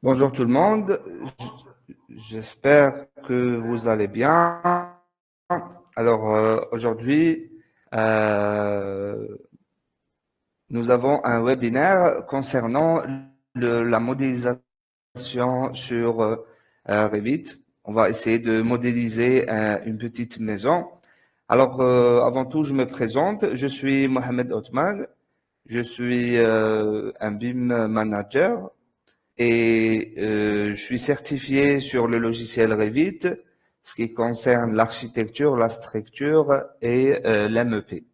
Bonjour tout le monde, j'espère que vous allez bien. Alors aujourd'hui, euh, nous avons un webinaire concernant la modélisation sur Revit. On va essayer de modéliser une petite maison. Alors avant tout, je me présente, je suis Mohamed Othman, je suis un BIM manager. Et je suis certifié sur le logiciel Revit, ce qui concerne l'architecture, la structure et l'MEP.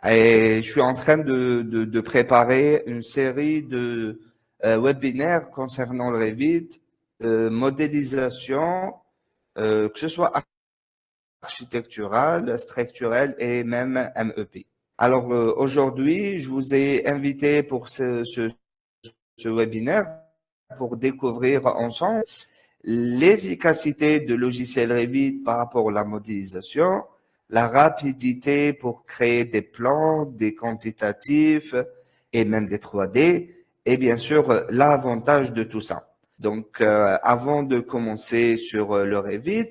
Et je suis en train de préparer une série de webinaires concernant le Revit, modélisation, que ce soit architecturale, structurelle et même MEP. Alors aujourd'hui, je vous ai invité pour ce webinaire pour découvrir ensemble l'efficacité de logiciel Revit par rapport à la modélisation, la rapidité pour créer des plans, des quantitatifs et même des 3D, et bien sûr l'avantage de tout ça. Donc, avant de commencer sur le Revit,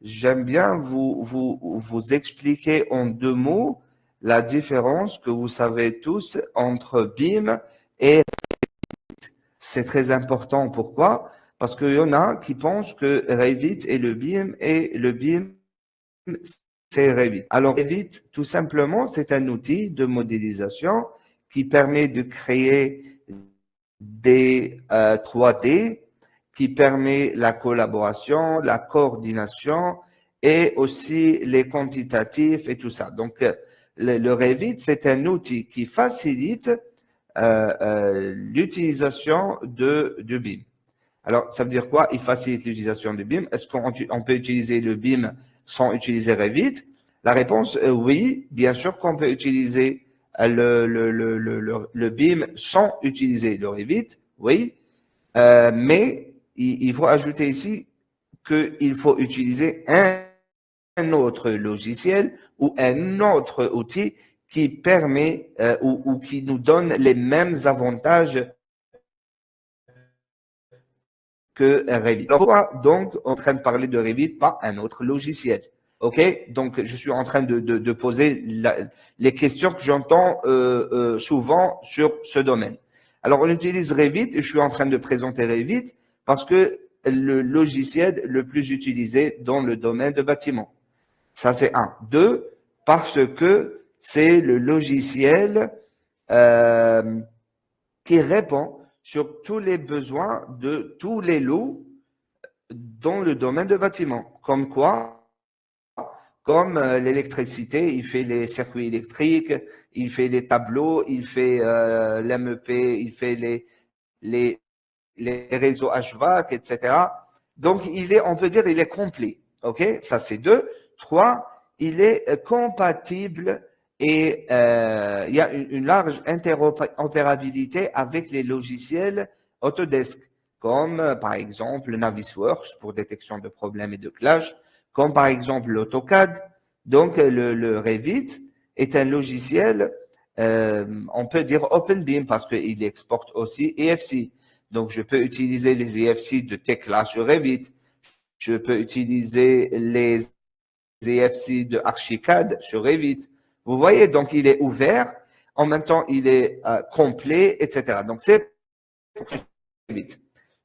j'aime bien vous expliquer en deux mots la différence que vous savez tous entre BIM et c'est très important. Pourquoi? Parce qu'il y en a qui pensent que Revit est le BIM et le BIM, c'est Revit. Alors, Revit, tout simplement, c'est un outil de modélisation qui permet de créer des 3D, qui permet la collaboration, la coordination et aussi les quantitatifs et tout ça. Donc, le Revit, c'est un outil qui facilite l'utilisation du BIM. Alors, ça veut dire quoi? Il facilite l'utilisation du BIM. Est-ce qu'on peut utiliser le BIM sans utiliser Revit? La réponse est oui. Bien sûr qu'on peut utiliser le BIM sans utiliser le Revit, oui. Mais il faut ajouter ici qu'il faut utiliser un autre logiciel ou un autre outil qui permet ou qui nous donne les mêmes avantages que Revit. Alors, pourquoi donc en train de parler de Revit, pas un autre logiciel? OK? Donc, je suis en train de poser les questions que j'entends souvent sur ce domaine. Alors, on utilise Revit et je suis en train de présenter Revit parce que le logiciel le plus utilisé dans le domaine de bâtiment. Ça, c'est un. Deux, parce que c'est le logiciel euh, qui répond sur tous les besoins de tous les lots dans le domaine de bâtiment. Comme quoi? Comme l'électricité, il fait les circuits électriques, il fait les tableaux, il fait l'MEP, il fait les, les réseaux HVAC, etc. Donc, on peut dire, il est complet. OK? Ça, c'est deux. Trois, il est compatible et il y a une large interopérabilité avec les logiciels Autodesk, comme par exemple Navisworks pour détection de problèmes et de clash, comme par exemple l'AutoCAD. Donc, le Revit est un logiciel, on peut dire OpenBIM parce qu'il exporte aussi EFC. Donc, je peux utiliser les EFC de Tekla sur Revit. Je peux utiliser les EFC de Archicad sur Revit. Vous voyez, donc il est ouvert. En même temps, il est complet, etc. Donc, c'est Revit.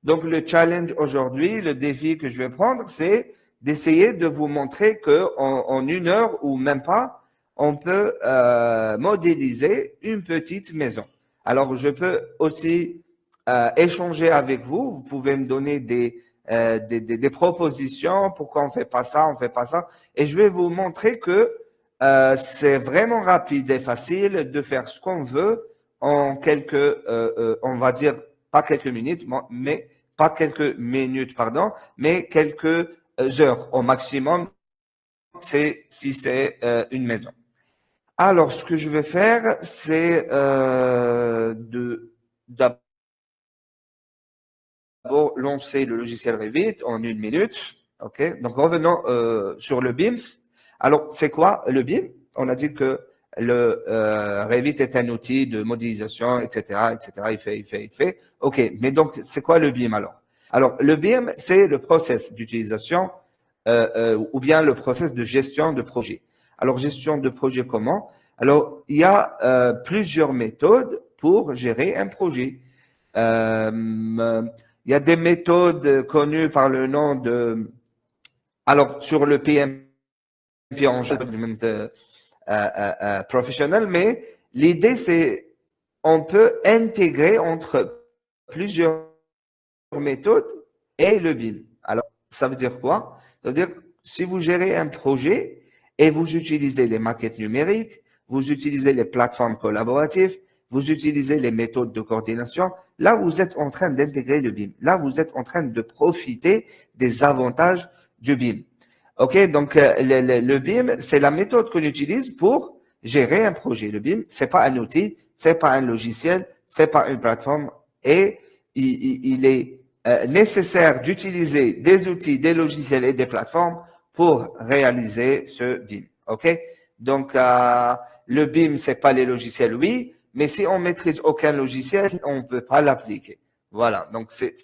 Donc, le challenge aujourd'hui, le défi que je vais prendre, c'est d'essayer de vous montrer qu'en une heure ou même pas, on peut modéliser une petite maison. Alors, je peux aussi échanger avec vous. Vous pouvez me donner des propositions. Pourquoi on fait pas ça, on fait pas ça. Et je vais vous montrer que c'est vraiment rapide et facile de faire ce qu'on veut en quelques, on va dire, pas quelques minutes, mais pas quelques minutes, pardon, mais quelques heures au maximum, si c'est une maison. Alors, ce que je vais faire, c'est d'abord lancer le logiciel Revit en une minute. OK? Donc, revenons sur le BIM. Alors, c'est quoi le BIM? On a dit que Revit est un outil de modélisation, etc., etc. Il fait. OK, mais donc, c'est quoi le BIM alors? Alors, le BIM, c'est le process d'utilisation ou bien le process de gestion de projet. Alors, gestion de projet comment? Alors, il y a plusieurs méthodes pour gérer un projet. Il y a des méthodes connues par le nom de... Alors, sur le PMP en professionnel, mais l'idée, c'est on peut intégrer entre plusieurs méthodes et le BIM. Alors, ça veut dire quoi? Ça veut dire, si vous gérez un projet et vous utilisez les maquettes numériques, vous utilisez les plateformes collaboratives, vous utilisez les méthodes de coordination, là, vous êtes en train d'intégrer le BIM. Là, vous êtes en train de profiter des avantages du BIM. OK, donc le BIM, c'est la méthode qu'on utilise pour gérer un projet. Le BIM, c'est pas un outil, c'est pas un logiciel, c'est pas une plateforme et il est nécessaire d'utiliser des outils, des logiciels et des plateformes pour réaliser ce BIM. OK? Donc, le BIM, c'est pas les logiciels, oui, mais si on maîtrise aucun logiciel, on ne peut pas l'appliquer. Voilà. Donc, c'est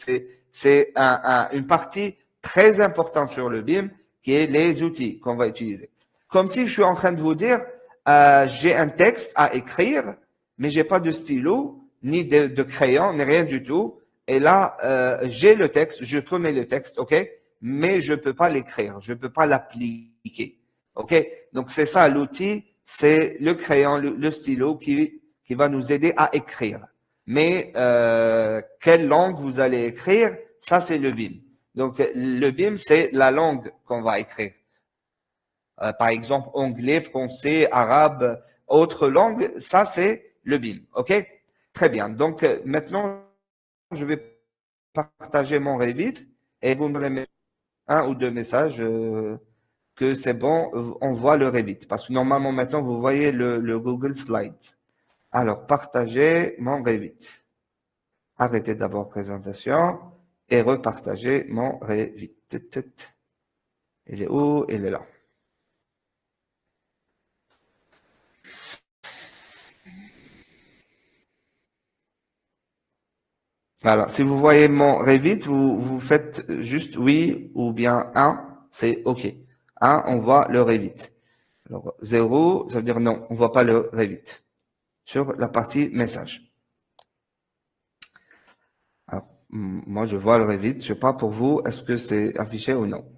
une partie très importante sur le BIM qui est les outils qu'on va utiliser. Comme si je suis en train de vous dire, j'ai un texte à écrire, mais j'ai pas de stylo, ni de crayon, ni rien du tout. Et là, j'ai le texte, je connais le texte, OK, mais je peux pas l'écrire, je peux pas l'appliquer. OK? Donc, c'est ça, l'outil, c'est le crayon, le stylo qui va nous aider à écrire. Mais quelle langue vous allez écrire, ça, c'est le BIM. Donc, le BIM, c'est la langue qu'on va écrire. Par exemple, anglais, français, arabe, autre langue, ça, c'est le BIM. OK? Très bien. Donc, maintenant, je vais partager mon Revit et vous me remettez un ou deux messages que c'est bon, on voit le Revit. Parce que normalement, maintenant, vous voyez le Google Slides. Alors, partagez mon Revit. Arrêtez d'abord présentation et repartagez mon Revit. Il est où? Il est là. Alors, si vous voyez mon Revit, vous faites juste oui ou bien un, c'est OK. Un, on voit le Revit. Alors, 0, ça veut dire non, on ne voit pas le Revit. Sur la partie message. Alors, moi, je vois le Revit. Je ne sais pas pour vous, est-ce que c'est affiché ou non?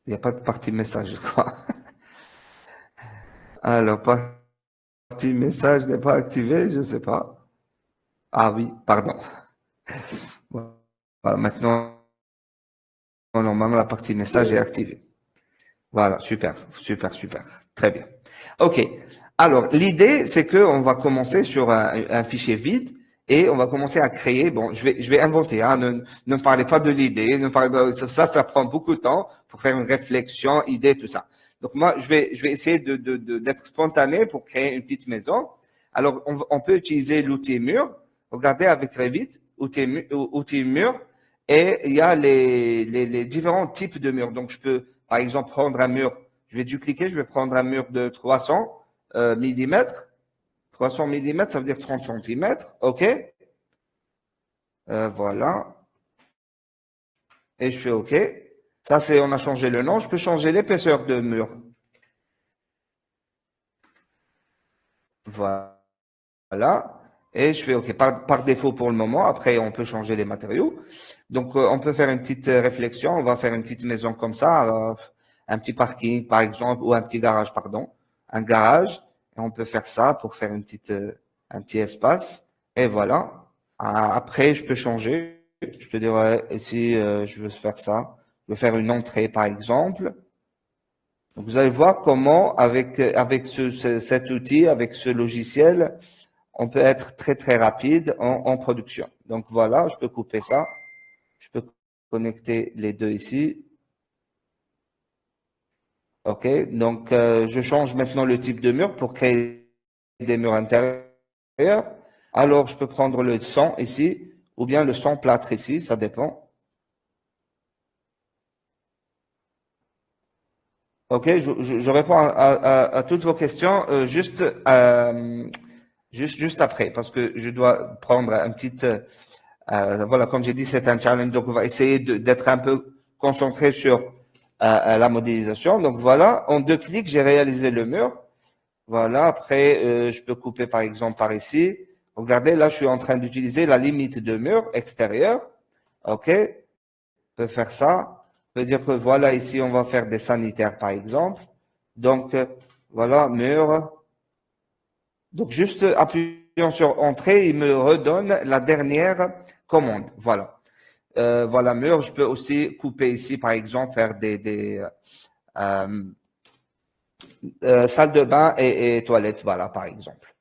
Il n'y a pas de partie message, je crois. Alors, partie message n'est pas activée, je ne sais pas. Ah oui, pardon. Voilà, maintenant, normalement, la partie message est activée. Voilà, super, super, super. Très bien. OK. Alors, l'idée, c'est qu'on va commencer sur un fichier vide et on va commencer à créer. Bon, je vais inventer. Hein, ne me parlez pas de l'idée. Ne parlez pas, ça prend beaucoup de temps pour faire une réflexion, idée, tout ça. Donc, moi, je vais essayer d'être spontané pour créer une petite maison. Alors, on peut utiliser l'outil mur. Regardez avec Revit, outil mur. Et il y a les différents types de murs. Donc, je peux, par exemple, prendre un mur. Je vais dupliquer, je vais prendre un mur de 300 millimètres. 300 millimètres, ça veut dire 30 centimètres. OK. Voilà. Et je fais OK. Ça, c'est, on a changé le nom. Je peux changer l'épaisseur de mur. Voilà. Et je fais OK. Par défaut pour le moment. Après, on peut changer les matériaux. Donc, on peut faire une petite réflexion. On va faire une petite maison comme ça. Un petit parking, par exemple, ou un petit garage, pardon. Un garage. Et on peut faire ça pour faire un petit espace. Et voilà. Après, je peux changer. Je peux dire, ouais, ici, je veux faire ça. Je veux faire une entrée, par exemple. Donc, vous allez voir comment, avec cet outil, avec ce logiciel, on peut être très, très rapide en production. Donc, voilà, je peux couper ça. Je peux connecter les deux ici. OK. Donc, je change maintenant le type de mur pour créer des murs intérieurs. Alors, je peux prendre le son ici ou bien le son plâtre ici, ça dépend. Ok, je réponds à toutes vos questions juste après, parce que je dois prendre un petit... voilà, comme j'ai dit, c'est un challenge, donc on va essayer d'être un peu concentré sur la modélisation. Donc voilà, en 2 clics, j'ai réalisé le mur. Voilà, après, je peux couper par exemple par ici. Regardez, là, je suis en train d'utiliser la limite de mur extérieur. OK, je peux faire ça. Je peux dire que voilà, ici, on va faire des sanitaires par exemple. Donc, voilà, mur. Donc, juste appuyant sur Entrée, il me redonne la dernière commande. Voilà. Voilà, mur. Je peux aussi couper ici, par exemple, faire euh, salle de bain et toilette, voilà, par exemple.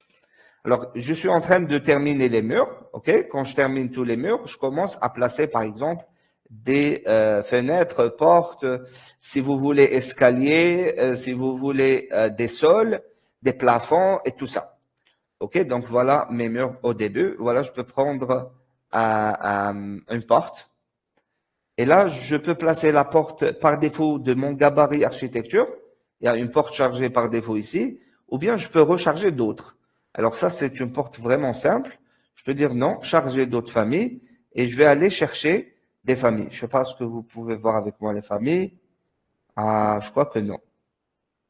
Alors, je suis en train de terminer les murs, ok? Quand je termine tous les murs, je commence à placer, par exemple, des fenêtres, portes, si vous voulez escaliers, si vous voulez des sols, des plafonds et tout ça. Ok? Donc voilà mes murs au début. Voilà, je peux prendre une porte. Et là, je peux placer la porte par défaut de mon gabarit architecture. Il y a une porte chargée par défaut ici. Ou bien je peux recharger d'autres. Alors ça, c'est une porte vraiment simple. Je peux dire non, charger d'autres familles. Et je vais aller chercher des familles. Je ne sais pas ce que vous pouvez voir avec moi, les familles. Ah, je crois que non.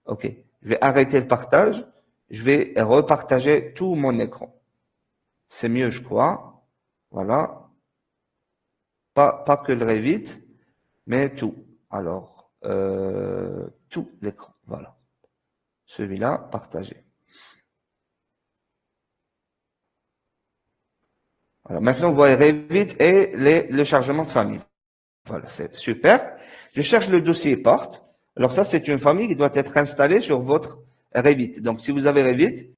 OK. Je vais arrêter le partage. Je vais repartager tout mon écran. C'est mieux, je crois. Voilà. Pas que le Revit, mais tout. Alors, tout l'écran. Voilà. Celui-là, partagé. Voilà. Maintenant, vous voyez Revit et le chargement de famille. Voilà, c'est super. Je cherche le dossier porte. Alors ça, c'est une famille qui doit être installée sur votre Revit. Donc, si vous avez Revit,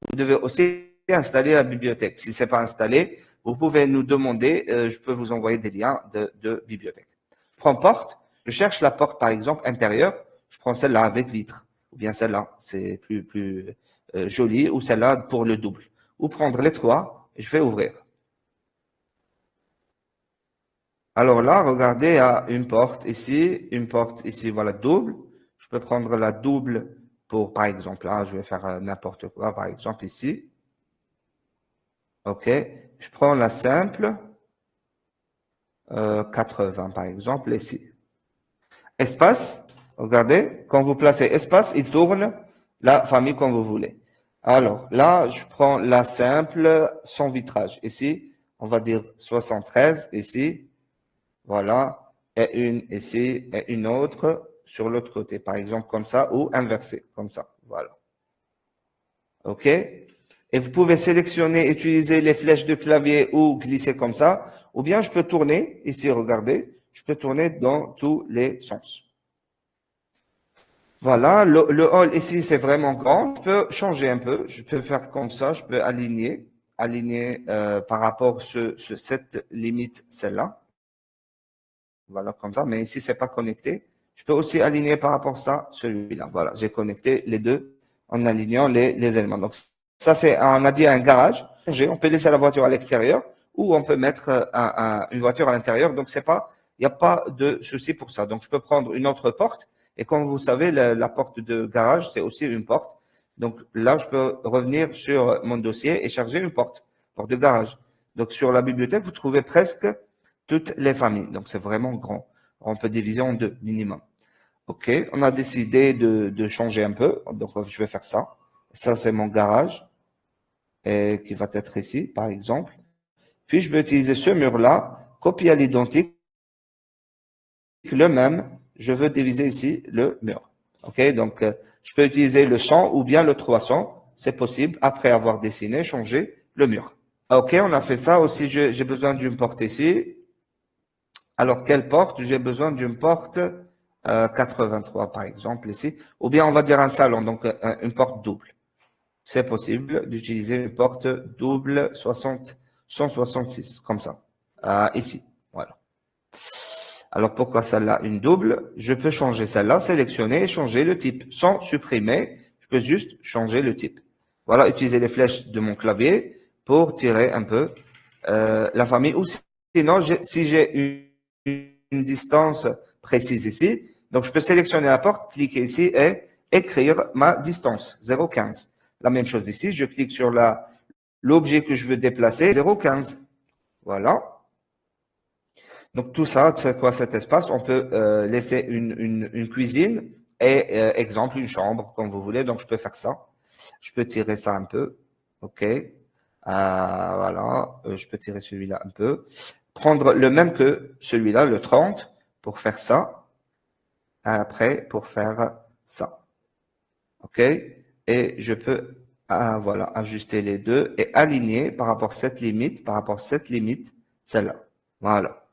vous devez aussi installer la bibliothèque. Si c'est pas installé, vous pouvez nous demander, je peux vous envoyer des liens de bibliothèque. Je prends porte, je cherche la porte, par exemple, intérieure. Je prends celle-là avec vitre, ou bien celle-là, c'est plus joli, ou celle-là pour le double. Ou prendre les trois, et je vais ouvrir. Alors là, regardez, il y a une porte ici, voilà, double. Je peux prendre la double pour, par exemple, là, je vais faire n'importe quoi, par exemple, ici. OK. Je prends la simple, 80, par exemple, ici. Espace, regardez, quand vous placez espace, il tourne la famille comme vous voulez. Alors, là, je prends la simple sans vitrage. Ici, on va dire 73, ici. Voilà. Et une ici, et une autre sur l'autre côté. Par exemple, comme ça, ou inversé, comme ça. Voilà. OK? Et vous pouvez sélectionner, utiliser les flèches de clavier ou glisser comme ça. Ou bien je peux tourner, ici, regardez. Je peux tourner dans tous les sens. Voilà, le hall ici, c'est vraiment grand. Je peux changer un peu. Je peux faire comme ça. Je peux aligner par rapport à cette limite, celle-là. Voilà, comme ça. Mais ici, c'est pas connecté. Je peux aussi aligner par rapport à ça, celui-là. Voilà, j'ai connecté les deux en alignant les éléments. Donc, ça, c'est, on a dit un garage. On peut laisser la voiture à l'extérieur ou on peut mettre une voiture à l'intérieur. Donc, il n'y a pas de souci pour ça. Donc, je peux prendre une autre porte. Et comme vous savez, la porte de garage, c'est aussi une porte. Donc, là, je peux revenir sur mon dossier et charger une porte de garage. Donc, sur la bibliothèque, vous trouvez presque toutes les familles. Donc, c'est vraiment grand. On peut diviser en deux minimum. OK, on a décidé de changer un peu. Donc, je vais faire ça. Ça, c'est mon garage et qui va être ici, par exemple. Puis, je vais utiliser ce mur-là, copier à l'identique, le même. Je veux diviser ici le mur. OK, donc, je peux utiliser le 100 ou bien le 300. C'est possible après avoir dessiné, changer le mur. OK, on a fait ça. Aussi, j'ai besoin d'une porte ici. Alors, quelle porte? J'ai besoin d'une porte 83, par exemple, ici. Ou bien, on va dire un salon, donc une porte double. C'est possible d'utiliser une porte double 166, comme ça. Ici, voilà. Alors, pourquoi celle-là, une double? Je peux changer celle-là, sélectionner et changer le type. Sans supprimer, je peux juste changer le type. Voilà, utiliser les flèches de mon clavier pour tirer un peu la famille. Ou sinon, si j'ai une distance précise ici, Donc, je peux sélectionner la porte, cliquer ici et écrire ma distance, 0,15. La même chose ici, je clique sur l'objet que je veux déplacer, 0,15. Voilà. Donc, tout ça, c'est quoi cet espace? On peut laisser une cuisine et, exemple, une chambre, comme vous voulez. Donc, je peux faire ça. Je peux tirer ça un peu. OK. Voilà. Je peux tirer celui-là un peu. Prendre le même que celui-là, le 30, pour faire ça. Après, pour faire ça. OK. Et je peux, voilà, ajuster les deux et aligner par rapport à cette limite, celle-là. Voilà.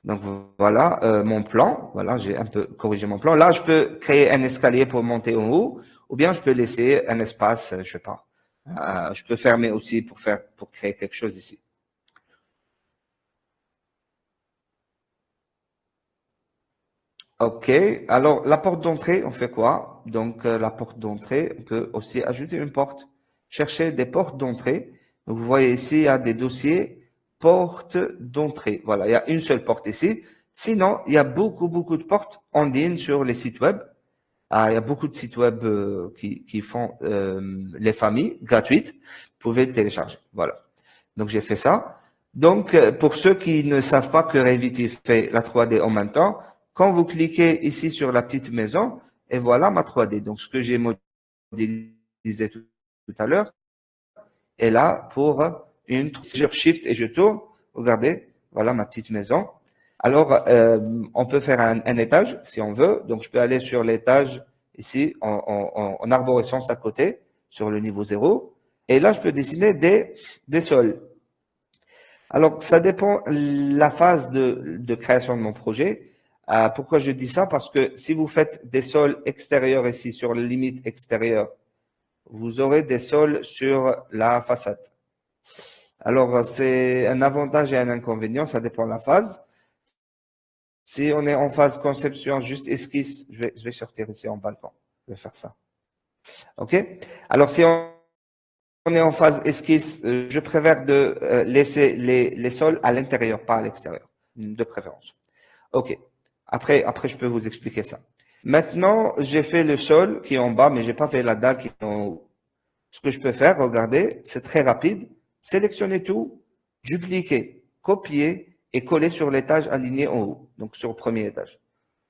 Donc voilà mon plan. Voilà, j'ai un peu corrigé mon plan. Là, je peux créer un escalier pour monter en haut, ou bien je peux laisser un espace, je sais pas. Je peux fermer aussi pour créer quelque chose ici. OK. Alors la porte d'entrée, on fait quoi? Donc la porte d'entrée, on peut aussi ajouter une porte. Chercher des portes d'entrée. Donc, vous voyez ici, il y a des dossiers portes d'entrée. Voilà, il y a une seule porte ici. Sinon, il y a beaucoup de portes en ligne sur les sites web. Il y a beaucoup de sites web qui font les familles gratuites. Vous pouvez télécharger. Voilà. Donc, j'ai fait ça. Donc, pour ceux qui ne savent pas que Revit fait la 3D en même temps, quand vous cliquez ici sur la petite maison, et voilà ma 3D. Donc, ce que j'ai modélisé tout à l'heure est là pour si je shift et je tourne, regardez, voilà ma petite maison. Alors, on peut faire un étage si on veut. Donc, je peux aller sur l'étage ici en arborescence à côté, sur le niveau 0. Et là, je peux dessiner des sols. Alors, ça dépend la phase de création de mon projet. Pourquoi je dis ça? Parce que si vous faites des sols extérieurs ici, sur la limite extérieure, vous aurez des sols sur la façade. Alors, c'est un avantage et un inconvénient, ça dépend de la phase. Si on est en phase conception, juste esquisse, je vais sortir ici en balcon. Je vais faire ça. OK? Alors, si on est en phase esquisse, je préfère de laisser les sols à l'intérieur, pas à l'extérieur, de préférence. OK. Après, je peux vous expliquer ça. Maintenant, j'ai fait le sol qui est en bas, mais j'ai pas fait la dalle qui est en haut. Ce que je peux faire, regardez, c'est très rapide. Sélectionner tout, dupliquer, copier et coller sur l'étage aligné en haut, donc sur le premier étage.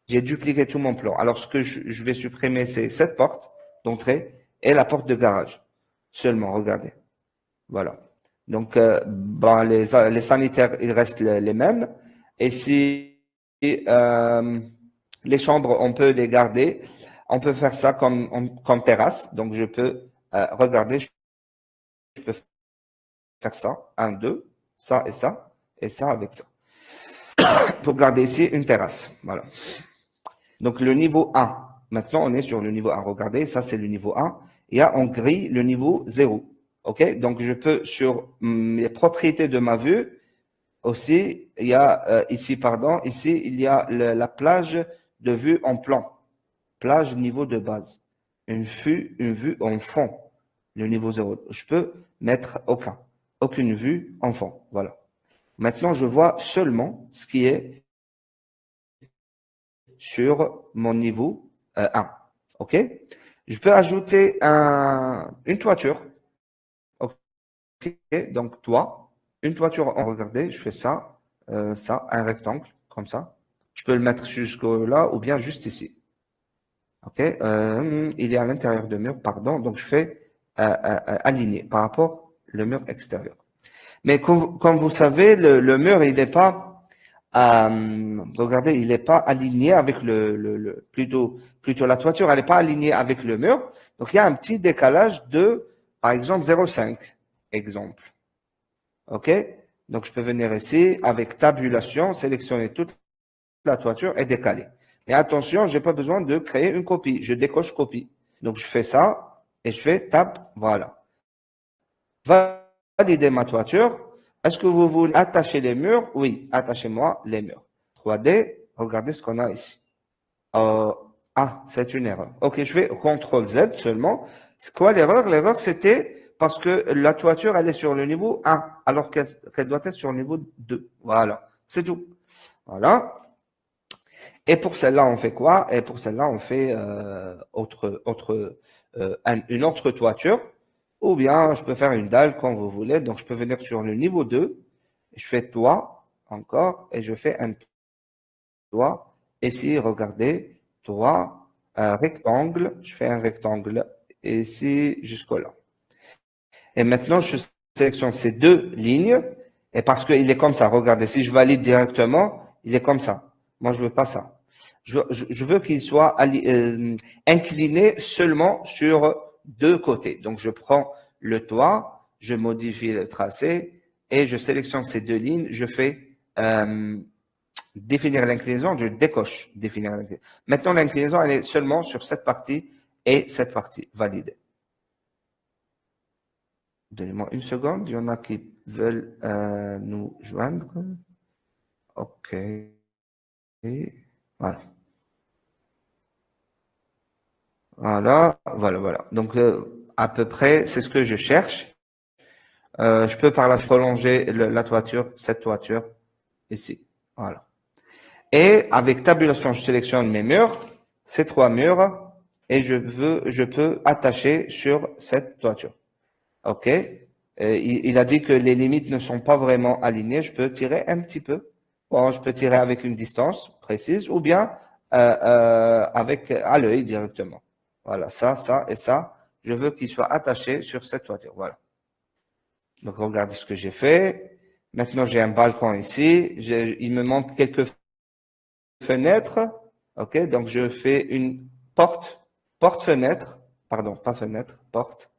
J'ai dupliqué tout mon plan. Alors, ce que je vais supprimer, c'est cette porte d'entrée et la porte de garage. Seulement, regardez. Voilà. Donc, les sanitaires, ils restent les mêmes. Et si les chambres, on peut les garder. On peut faire ça comme terrasse. Donc, je peux regarder, je peux faire ça. 1, 2, ça et ça avec ça. Pour garder ici une terrasse. Voilà. Donc, le niveau 1. Maintenant, on est sur le niveau 1. Regardez, ça, c'est le niveau 1. Il y a en gris le niveau 0. OK? Donc, je peux, sur les propriétés de ma vue, aussi, il y a ici, il y a la plage de vue en plan. Plage niveau de base. Une vue en fond. Le niveau 0. Je peux mettre aucune vue en fond. Voilà. Maintenant, je vois seulement ce qui est sur mon niveau 1. OK? Je peux ajouter une toiture. OK? Donc, une toiture, regardez, je fais ça, un rectangle, comme ça. Je peux le mettre jusqu'au là ou bien juste ici. OK? Il est à l'intérieur du mur, pardon. Donc, je fais aligner par rapport au mur extérieur. Mais comme vous savez, le mur, il n'est pas regardez, il n'est pas aligné avec plutôt la toiture, elle n'est pas alignée avec le mur. Donc, il y a un petit décalage de, par exemple, 0,5, exemple. OK? Donc, je peux venir ici, avec tabulation, sélectionner toute la toiture et décaler. Mais attention, je n'ai pas besoin de créer une copie. Je décoche copie. Donc, je fais ça et je fais tab, voilà. Valider ma toiture. Est-ce que vous voulez attacher les murs? Oui, attachez-moi les murs. 3D, regardez ce qu'on a ici. C'est une erreur. OK, je fais CTRL Z seulement. C'est quoi l'erreur? L'erreur, c'était parce que la toiture, elle est sur le niveau 1, alors qu'elle doit être sur le niveau 2. Voilà, c'est tout. Voilà. Et pour celle-là, on fait quoi? Et pour celle-là, on fait une autre toiture. Ou bien, je peux faire une dalle quand vous voulez. Donc, je peux venir sur le niveau 2. Je fais toit encore et je fais un toit. Ici, regardez, toit, un rectangle. Je fais un rectangle ici jusqu'au là. Et maintenant, je sélectionne ces deux lignes. Et parce qu'il est comme ça, regardez, si je valide directement, il est comme ça. Moi, je veux pas ça. Je veux qu'il soit incliné seulement sur deux côtés. Donc, je prends le toit, je modifie le tracé et je sélectionne ces deux lignes. Je fais définir l'inclinaison, je décoche définir l'inclinaison. Maintenant, l'inclinaison, elle est seulement sur cette partie et cette partie validée. Donnez-moi une seconde, il y en a qui veulent nous joindre. OK. Voilà. Voilà. Donc, à peu près, c'est ce que je cherche. Je peux par là prolonger la toiture, cette toiture, ici. Voilà. Et avec tabulation, je sélectionne mes murs, ces trois murs, et je peux attacher sur cette toiture. OK? Il a dit que les limites ne sont pas vraiment alignées. Je peux tirer un petit peu. Bon, je peux tirer avec une distance précise ou bien avec à l'œil directement. Voilà, ça et ça. Je veux qu'ils soient attachés sur cette toiture. Voilà. Donc, regardez ce que j'ai fait. Maintenant, j'ai un balcon ici. Il me manque quelques fenêtres. OK? Donc, je fais une porte-fenêtre. Pardon, pas fenêtre, porte.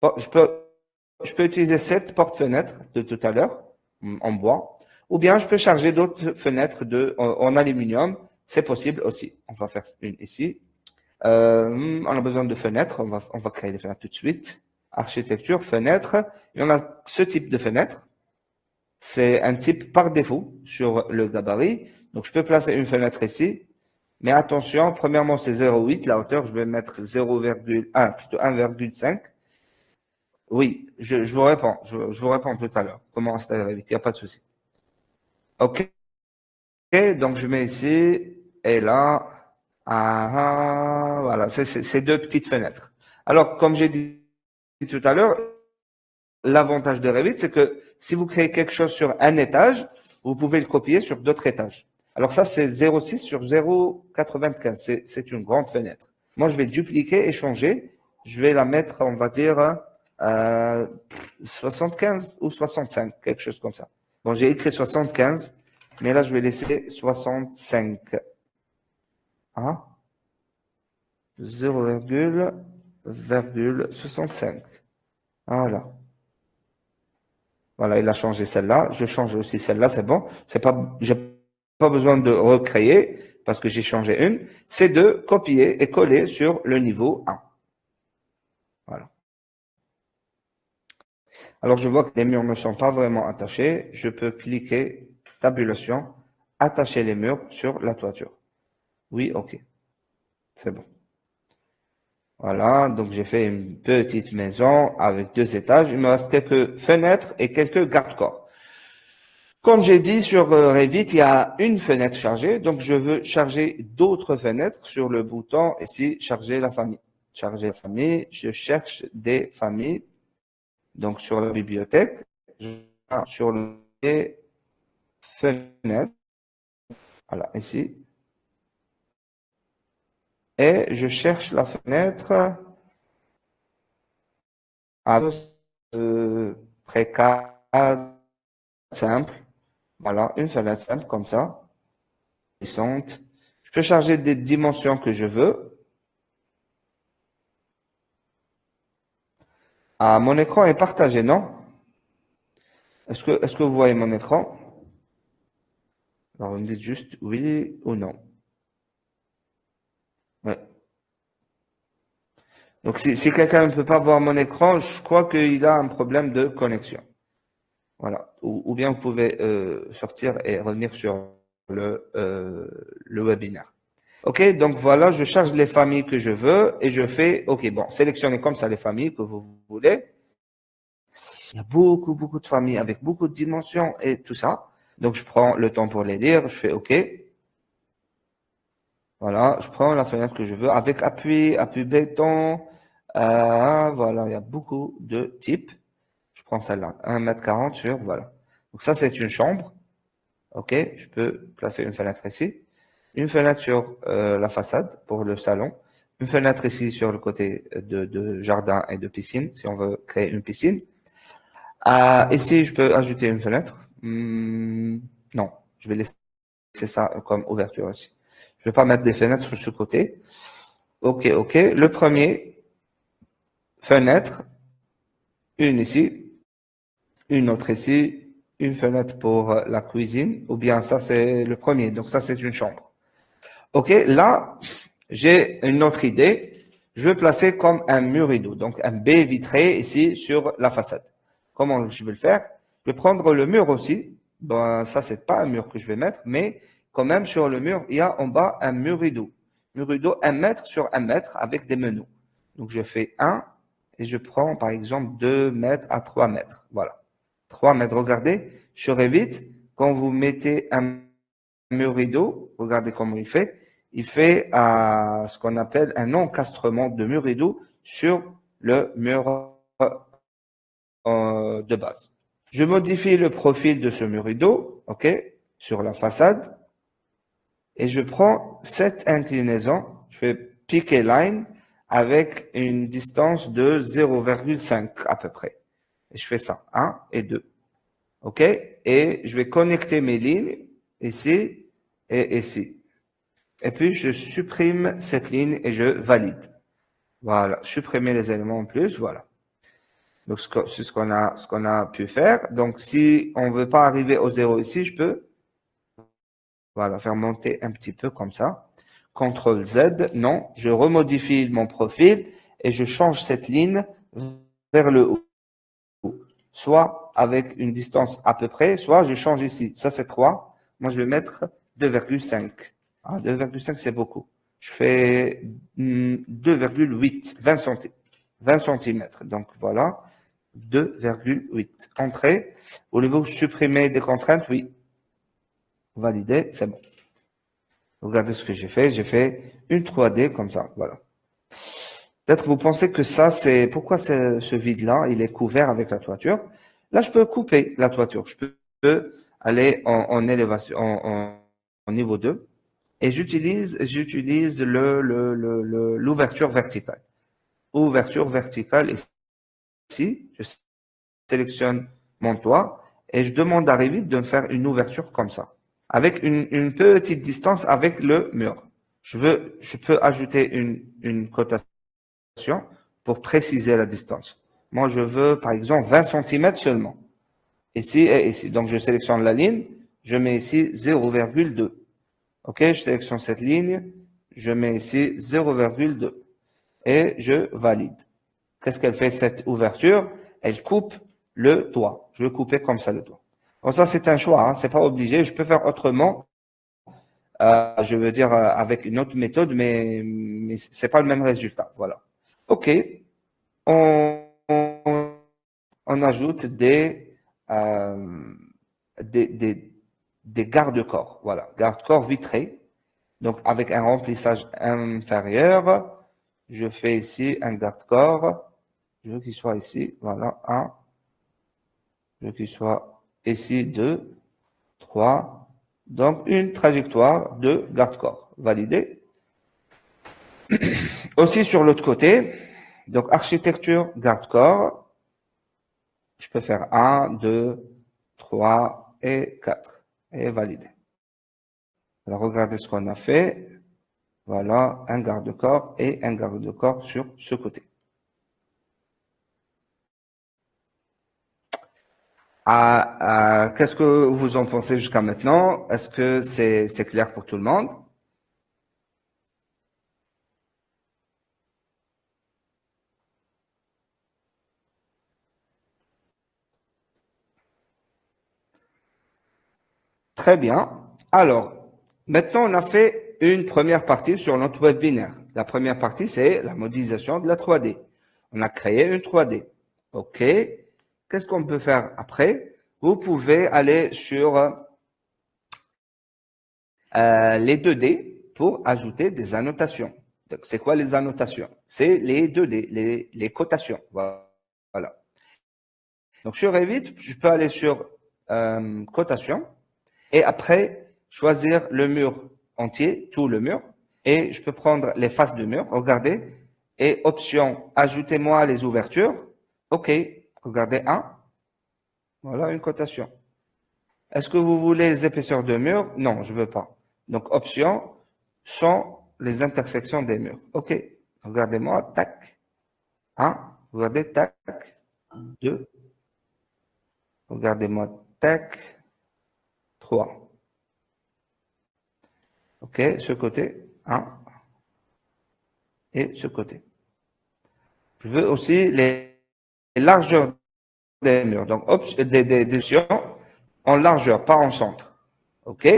Bon, je peux utiliser cette porte-fenêtre de tout à l'heure en bois, ou bien je peux charger d'autres fenêtres en aluminium. C'est possible aussi. On va faire une ici. On a besoin de fenêtres. On va créer des fenêtres tout de suite. Architecture, fenêtre. Il y en a ce type de fenêtre. C'est un type par défaut sur le gabarit. Donc, je peux placer une fenêtre ici. Mais attention, premièrement, c'est 0,8. La hauteur, je vais mettre 0,1, plutôt 1,5. Oui, je vous réponds. Je vous réponds tout à l'heure. Comment installer Revit? Il n'y a pas de souci. OK. Donc, je mets ici et là. Voilà, c'est deux petites fenêtres. Alors, comme j'ai dit tout à l'heure, l'avantage de Revit, c'est que si vous créez quelque chose sur un étage, vous pouvez le copier sur d'autres étages. Alors ça, c'est 0,6 sur 0,95. C'est une grande fenêtre. Moi, je vais le dupliquer et changer. Je vais la mettre, on va dire, 75 ou 65, quelque chose comme ça. Bon, j'ai écrit 75, mais là, je vais laisser 65. Ah, 0,65. Voilà. Voilà, il a changé celle-là. Je change aussi celle-là, c'est bon. J'ai pas besoin de recréer parce que j'ai changé une. C'est de copier et coller sur le niveau 1. Voilà. Alors, je vois que les murs ne sont pas vraiment attachés. Je peux cliquer, tabulation, attacher les murs sur la toiture. Oui, OK. C'est bon. Voilà, donc j'ai fait une petite maison avec 2 étages. Il me reste quelques fenêtres et quelques garde-corps. Comme j'ai dit sur Revit, il y a une fenêtre chargée, donc je veux charger d'autres fenêtres sur le bouton ici, charger la famille. Charger la famille, je cherche des familles. Donc sur la bibliothèque, sur les fenêtres, voilà, ici. Et je cherche la fenêtre à précade simple. Voilà, une fenêtre simple comme ça. Je peux charger des dimensions que je veux. Ah, mon écran est partagé, non? Est-ce que vous voyez mon écran? Alors, vous me dites juste oui ou non. Ouais. Donc, si quelqu'un ne peut pas voir mon écran, je crois qu'il a un problème de connexion. Voilà. Ou bien vous pouvez sortir et revenir sur le webinaire. OK, donc voilà, je charge les familles que je veux et je fais, OK, bon, sélectionnez comme ça les familles que vous voulez. Il y a beaucoup de familles avec beaucoup de dimensions et tout ça. Donc, je prends le temps pour les lire, je fais OK. Voilà, je prends la fenêtre que je veux avec appui béton. Voilà, il y a beaucoup de types. Je prends celle-là, 1,40 m sur, voilà. Donc ça, c'est une chambre. OK, je peux placer une fenêtre ici. Une fenêtre sur la façade pour le salon. Une fenêtre ici sur le côté de jardin et de piscine, si on veut créer une piscine. Ici, je peux ajouter une fenêtre. Non, je vais laisser ça comme ouverture aussi. Je ne vais pas mettre des fenêtres sur ce côté. OK, OK. Le premier, fenêtre, une ici, une autre ici, une fenêtre pour la cuisine, ou bien ça, c'est le premier. Donc ça, c'est une chambre. OK, là, j'ai une autre idée. Je vais placer comme un mur rideau, donc un baie vitré ici sur la façade. Comment je vais le faire? Je vais prendre le mur aussi. Ben, ça, c'est pas un mur que je vais mettre, mais quand même sur le mur, il y a en bas un mur rideau. Mur rideau 1 m sur 1 m avec des meneaux. Donc, je fais 1 et je prends par exemple 2 mètres à 3 mètres. Voilà. 3 mètres. Regardez, sur Revit, quand vous mettez un mur rideau, regardez comment il fait. Il fait ce qu'on appelle un encastrement de mur rideau sur le mur de base. Je modifie le profil de ce mur rideau, OK, sur la façade, et je prends cette inclinaison, je fais piquer line avec une distance de 0,5 à peu près. Et je fais ça, 1 et 2. OK, et je vais connecter mes lignes ici et ici. Et puis, je supprime cette ligne et je valide. Voilà, supprimer les éléments en plus, voilà. Donc, c'est ce qu'on a pu faire. Donc, si on ne veut pas arriver au 0 ici, je peux, voilà, faire monter un petit peu comme ça. CTRL Z, non, je remodifie mon profil et je change cette ligne vers le haut. Soit avec une distance à peu près, soit je change ici. Ça, c'est 3. Moi, je vais mettre 2,5. 2,5, c'est beaucoup. Je fais 2,8, 20 centimètres. Donc, voilà, 2,8. Entrée. Voulez-vous supprimer des contraintes? Oui. Valider, c'est bon. Regardez ce que j'ai fait. J'ai fait une 3D comme ça. Voilà. Peut-être vous pensez que ça, c'est pourquoi ce vide-là, il est couvert avec la toiture. Là, je peux couper la toiture. Je peux aller en élévation, en niveau 2. Et j'utilise l'ouverture verticale. Ouverture verticale ici. Je sélectionne mon toit et je demande à Revit de me faire une ouverture comme ça. Avec une petite distance avec le mur. Je peux ajouter une cotation pour préciser la distance. Moi, je veux, par exemple, 20 cm seulement. Ici et ici. Donc, je sélectionne la ligne. Je mets ici 0,2. OK, je sélectionne cette ligne. Je mets ici 0,2. Et je valide. Qu'est-ce qu'elle fait, cette ouverture? Elle coupe le toit. Je vais couper comme ça le toit. Bon, ça, c'est un choix. Hein, c'est pas obligé. Je peux faire autrement. Je veux dire avec une autre méthode, mais c'est pas le même résultat. Voilà. OK. On, on ajoute euh, des, des, des garde-corps. Voilà, garde-corps vitrés. Donc, avec un remplissage inférieur, je fais ici un garde-corps. Je veux qu'il soit ici. Voilà, 1. Je veux qu'il soit ici, 2, 3. Donc, une trajectoire de garde-corps. Validé. Aussi sur l'autre côté, donc architecture garde-corps, je peux faire 1, 2, 3 et 4 et valider. Alors regardez ce qu'on a fait. Voilà, un garde-corps et un garde-corps sur ce côté. Qu'est-ce que vous en pensez jusqu'à maintenant? Est-ce que c'est clair pour tout le monde? Très bien. Alors, maintenant, on a fait une première partie sur notre webinaire. La première partie, c'est la modélisation de la 3D. On a créé une 3D. OK. Qu'est-ce qu'on peut faire après? Vous pouvez aller sur les 2D pour ajouter des annotations. Donc, c'est quoi les annotations? C'est les 2D, les cotations. Voilà. Donc, sur Revit, je peux aller sur cotation et après choisir le mur entier, tout le mur, et je peux prendre les faces de mur, regardez, et option, ajoutez-moi les ouvertures. OK, regardez un. Voilà une cotation. Est-ce que vous voulez les épaisseurs de mur? Non, je veux pas. Donc, option, sont les intersections des murs. OK, regardez-moi, tac. Un, regardez, tac. Deux, regardez-moi, tac. Trois. OK, ce côté, un. Et ce côté. Je veux aussi les largeurs des murs. Donc, des options en largeur, pas en centre. OK?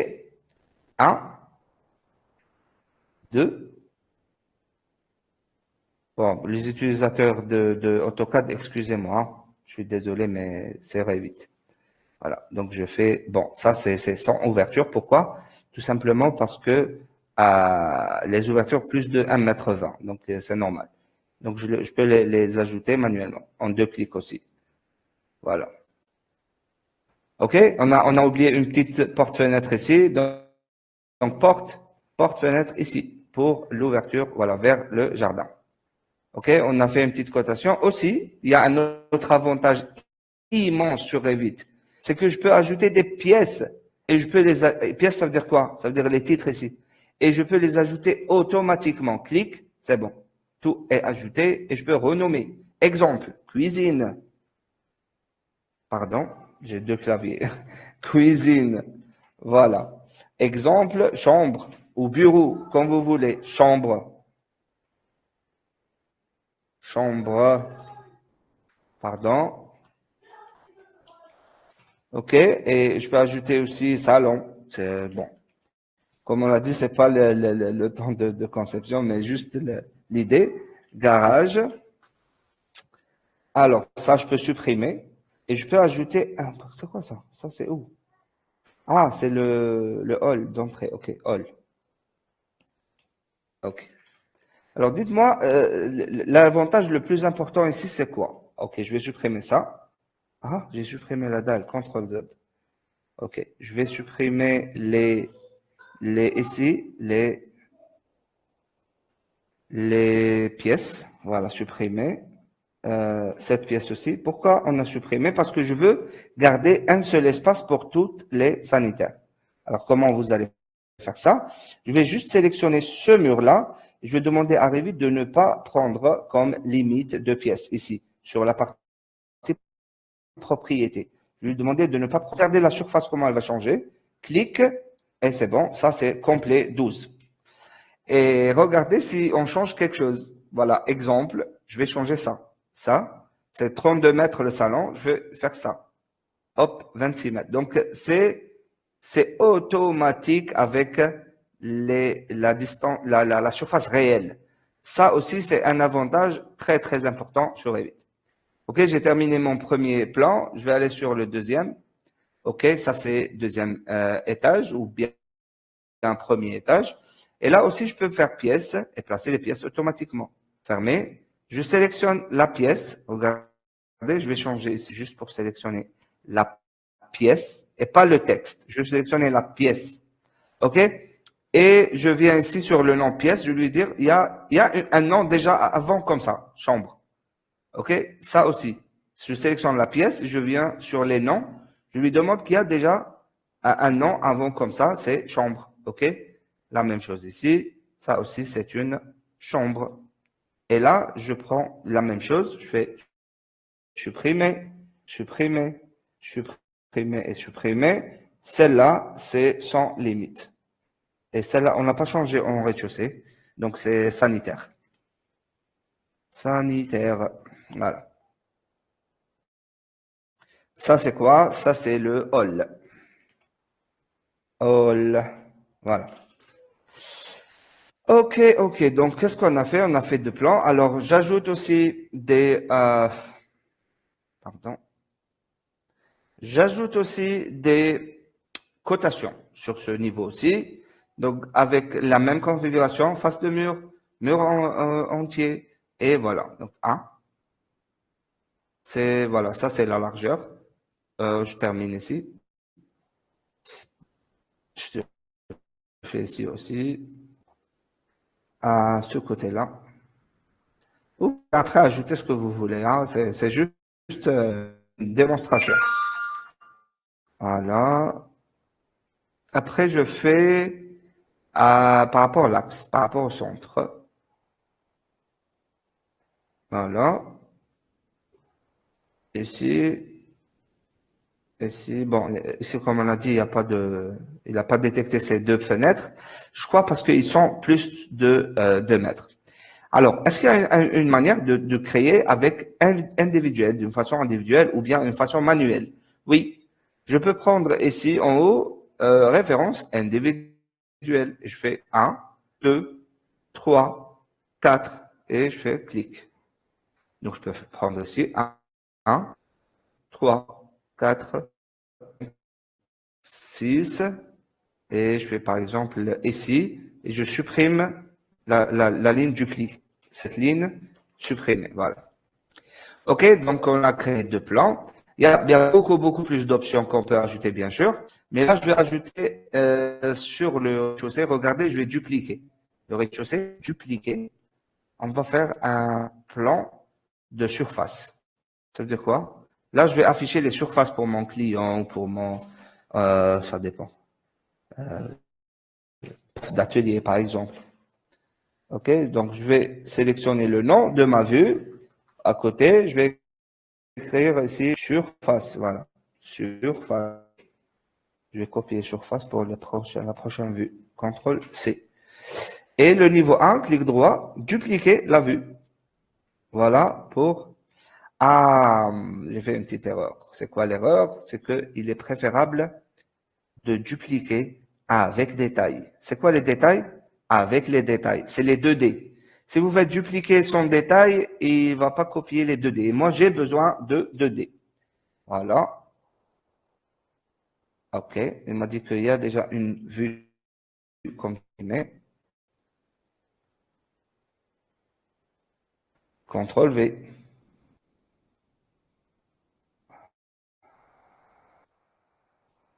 Un, deux. Bon, les utilisateurs de AutoCAD, excusez-moi. Hein. Je suis désolé, mais c'est Revit. Voilà. Donc, je fais, bon, ça, c'est sans ouverture. Pourquoi? Tout simplement parce que les ouvertures plus de 1,20 m. Donc, c'est normal. Donc, je peux les ajouter manuellement, en 2 clics aussi. Voilà. OK? On a oublié une petite porte-fenêtre ici. Donc porte-fenêtre ici, pour l'ouverture, voilà, vers le jardin. OK? On a fait une petite cotation. Aussi, il y a un autre avantage immense sur Revit. C'est que je peux ajouter des pièces. Et je peux pièces, ça veut dire quoi? Ça veut dire les titres ici. Et je peux les ajouter automatiquement. Clic, c'est bon. Tout est ajouté et je peux renommer. Exemple, cuisine. Pardon, j'ai 2 claviers. Cuisine. Voilà. Exemple, chambre ou bureau, comme vous voulez. Chambre. Chambre. Pardon. OK. Et je peux ajouter aussi salon. C'est bon. Comme on l'a dit, c'est pas le temps de conception, mais juste l'idée. Garage. Alors, ça, je peux supprimer. Et je peux ajouter. Ah, c'est quoi ça? Ça, c'est où? Ah, c'est le hall d'entrée. OK, hall. OK. Alors, dites-moi, l'avantage le plus important ici, c'est quoi? OK, je vais supprimer ça. Ah, j'ai supprimé la dalle. CTRL Z. OK, je vais supprimer ici, les pièces. Voilà, supprimer. Cette pièce aussi. Pourquoi on a supprimé? Parce que je veux garder un seul espace pour toutes les sanitaires. Alors, comment vous allez faire ça? Je vais juste sélectionner ce mur-là. Je vais demander à Revit de ne pas prendre comme limite de pièces ici, sur la partie propriété. Je vais lui demander de ne pas regarder la surface, comment elle va changer. Clic, et c'est bon. Ça, c'est complet 12. Et regardez si on change quelque chose. Voilà, exemple, je vais changer ça. Ça, c'est 32 mètres le salon, je vais faire ça. Hop, 26 mètres. Donc, c'est automatique avec la distance, la surface réelle. Ça aussi, c'est un avantage très, très important sur Revit. OK, j'ai terminé mon premier plan. Je vais aller sur le deuxième. OK, ça, c'est deuxième étage ou bien un premier étage. Et là aussi, je peux faire pièce et placer les pièces automatiquement. Fermé. Je sélectionne la pièce. Regardez, je vais changer ici juste pour sélectionner la pièce et pas le texte. Je vais sélectionner la pièce. OK? Et je viens ici sur le nom pièce. Je vais lui dire, il y a un nom déjà avant comme ça. Chambre. OK? Ça aussi. Je sélectionne la pièce. Je viens sur les noms. Je lui demande qu'il y a déjà un nom avant comme ça. C'est chambre. OK? La même chose ici. Ça aussi, c'est une chambre. Et là, je prends la même chose. Je fais supprimer, supprimer, supprimer et supprimer. Celle-là, c'est sans limite. Et celle-là, on n'a pas changé en rez-de-chaussée. Donc, c'est sanitaire. Sanitaire. Voilà. Ça, c'est quoi? Ça, c'est le hall. Hall. Voilà. OK, OK. Donc, qu'est-ce qu'on a fait? On a fait 2 plans. Alors, j'ajoute aussi pardon. J'ajoute aussi des cotations sur ce niveau aussi. Donc, avec la même configuration, face de mur, mur entier, et voilà. Donc, 1, c'est, voilà, ça c'est la largeur. Je termine ici. Je fais ici aussi, à ce côté-là. Ou après, ajoutez ce que vous voulez, hein. C'est juste une démonstration. Voilà. Après, je fais par rapport à l'axe, par rapport au centre. Voilà. Ici, ici, bon, ici, comme on a dit, il n'a pas détecté ces deux fenêtres. Je crois parce qu'ils sont plus de 2 mètres. Alors, est-ce qu'il y a une manière de créer avec individuel, d'une façon individuelle ou bien une façon manuelle? Oui. Je peux prendre ici en haut, référence individuelle. Je fais 1, 2, 3, 4 et je fais clic. Donc, je peux prendre ici 1, 3, 4, 6 et je fais par exemple ici et je supprime la ligne du clic. Cette ligne supprimée, voilà. OK, donc on a créé 2 plans. Il y a bien beaucoup plus d'options qu'on peut ajouter, bien sûr. Mais là, je vais ajouter sur le rez-de-chaussée. Regardez, je vais dupliquer. Le rez-de-chaussée, dupliquer. On va faire un plan de surface. Ça veut dire quoi? Là, je vais afficher les surfaces pour mon client ou pour mon... ça dépend. D'atelier, par exemple. OK, donc je vais sélectionner le nom de ma vue. À côté, je vais écrire ici surface. Voilà. Surface. Je vais copier surface pour la prochaine vue. CTRL C. Et le niveau 1, clic droit, dupliquer la vue. Voilà pour... Ah, j'ai fait une petite erreur. C'est quoi l'erreur? C'est qu'il est préférable de dupliquer avec détail. C'est quoi les détails? Avec les détails. C'est les 2D. Si vous faites dupliquer son détail, il ne va pas copier les 2D. Et moi, j'ai besoin de 2D. Voilà. OK. Il m'a dit qu'il y a déjà une vue comprimée. CTRL V.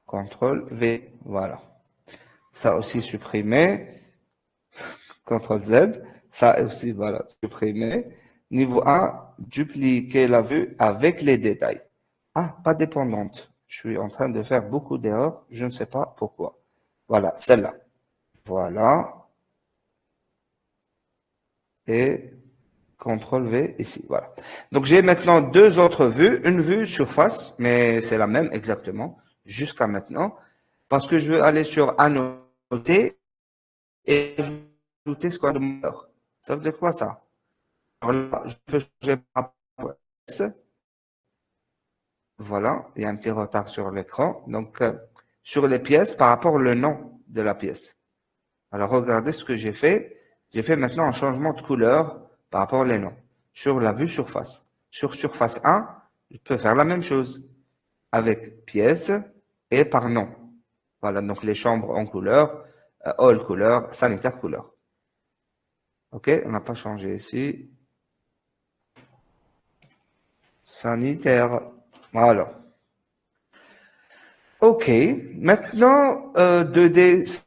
CTRL V. Voilà. Ça aussi supprimé. CTRL Z. Ça aussi, voilà, supprimé. Niveau 1, dupliquer la vue avec les détails. Ah, pas dépendante. Je suis en train de faire beaucoup d'erreurs. Je ne sais pas pourquoi. Voilà, celle-là. Voilà. Et CTRL V ici. Voilà. Donc, j'ai maintenant 2 autres vues. Une vue surface, mais c'est la même exactement jusqu'à maintenant. Parce que je veux aller sur annoter et ajouter ce qu'on a de Ça veut dire quoi ça? Alors là, je peux changer par S. Voilà, il y a un petit retard sur l'écran. Donc, sur les pièces, par rapport au nom de la pièce. Alors, regardez ce que j'ai fait. J'ai fait maintenant un changement de couleur par rapport aux noms. Sur la vue surface. Sur surface 1, je peux faire la même chose avec pièce et par nom. Voilà, donc les chambres en couleur, hall couleur, sanitaire couleur. OK, on n'a pas changé ici. Sanitaire. Voilà. OK, maintenant, 2D,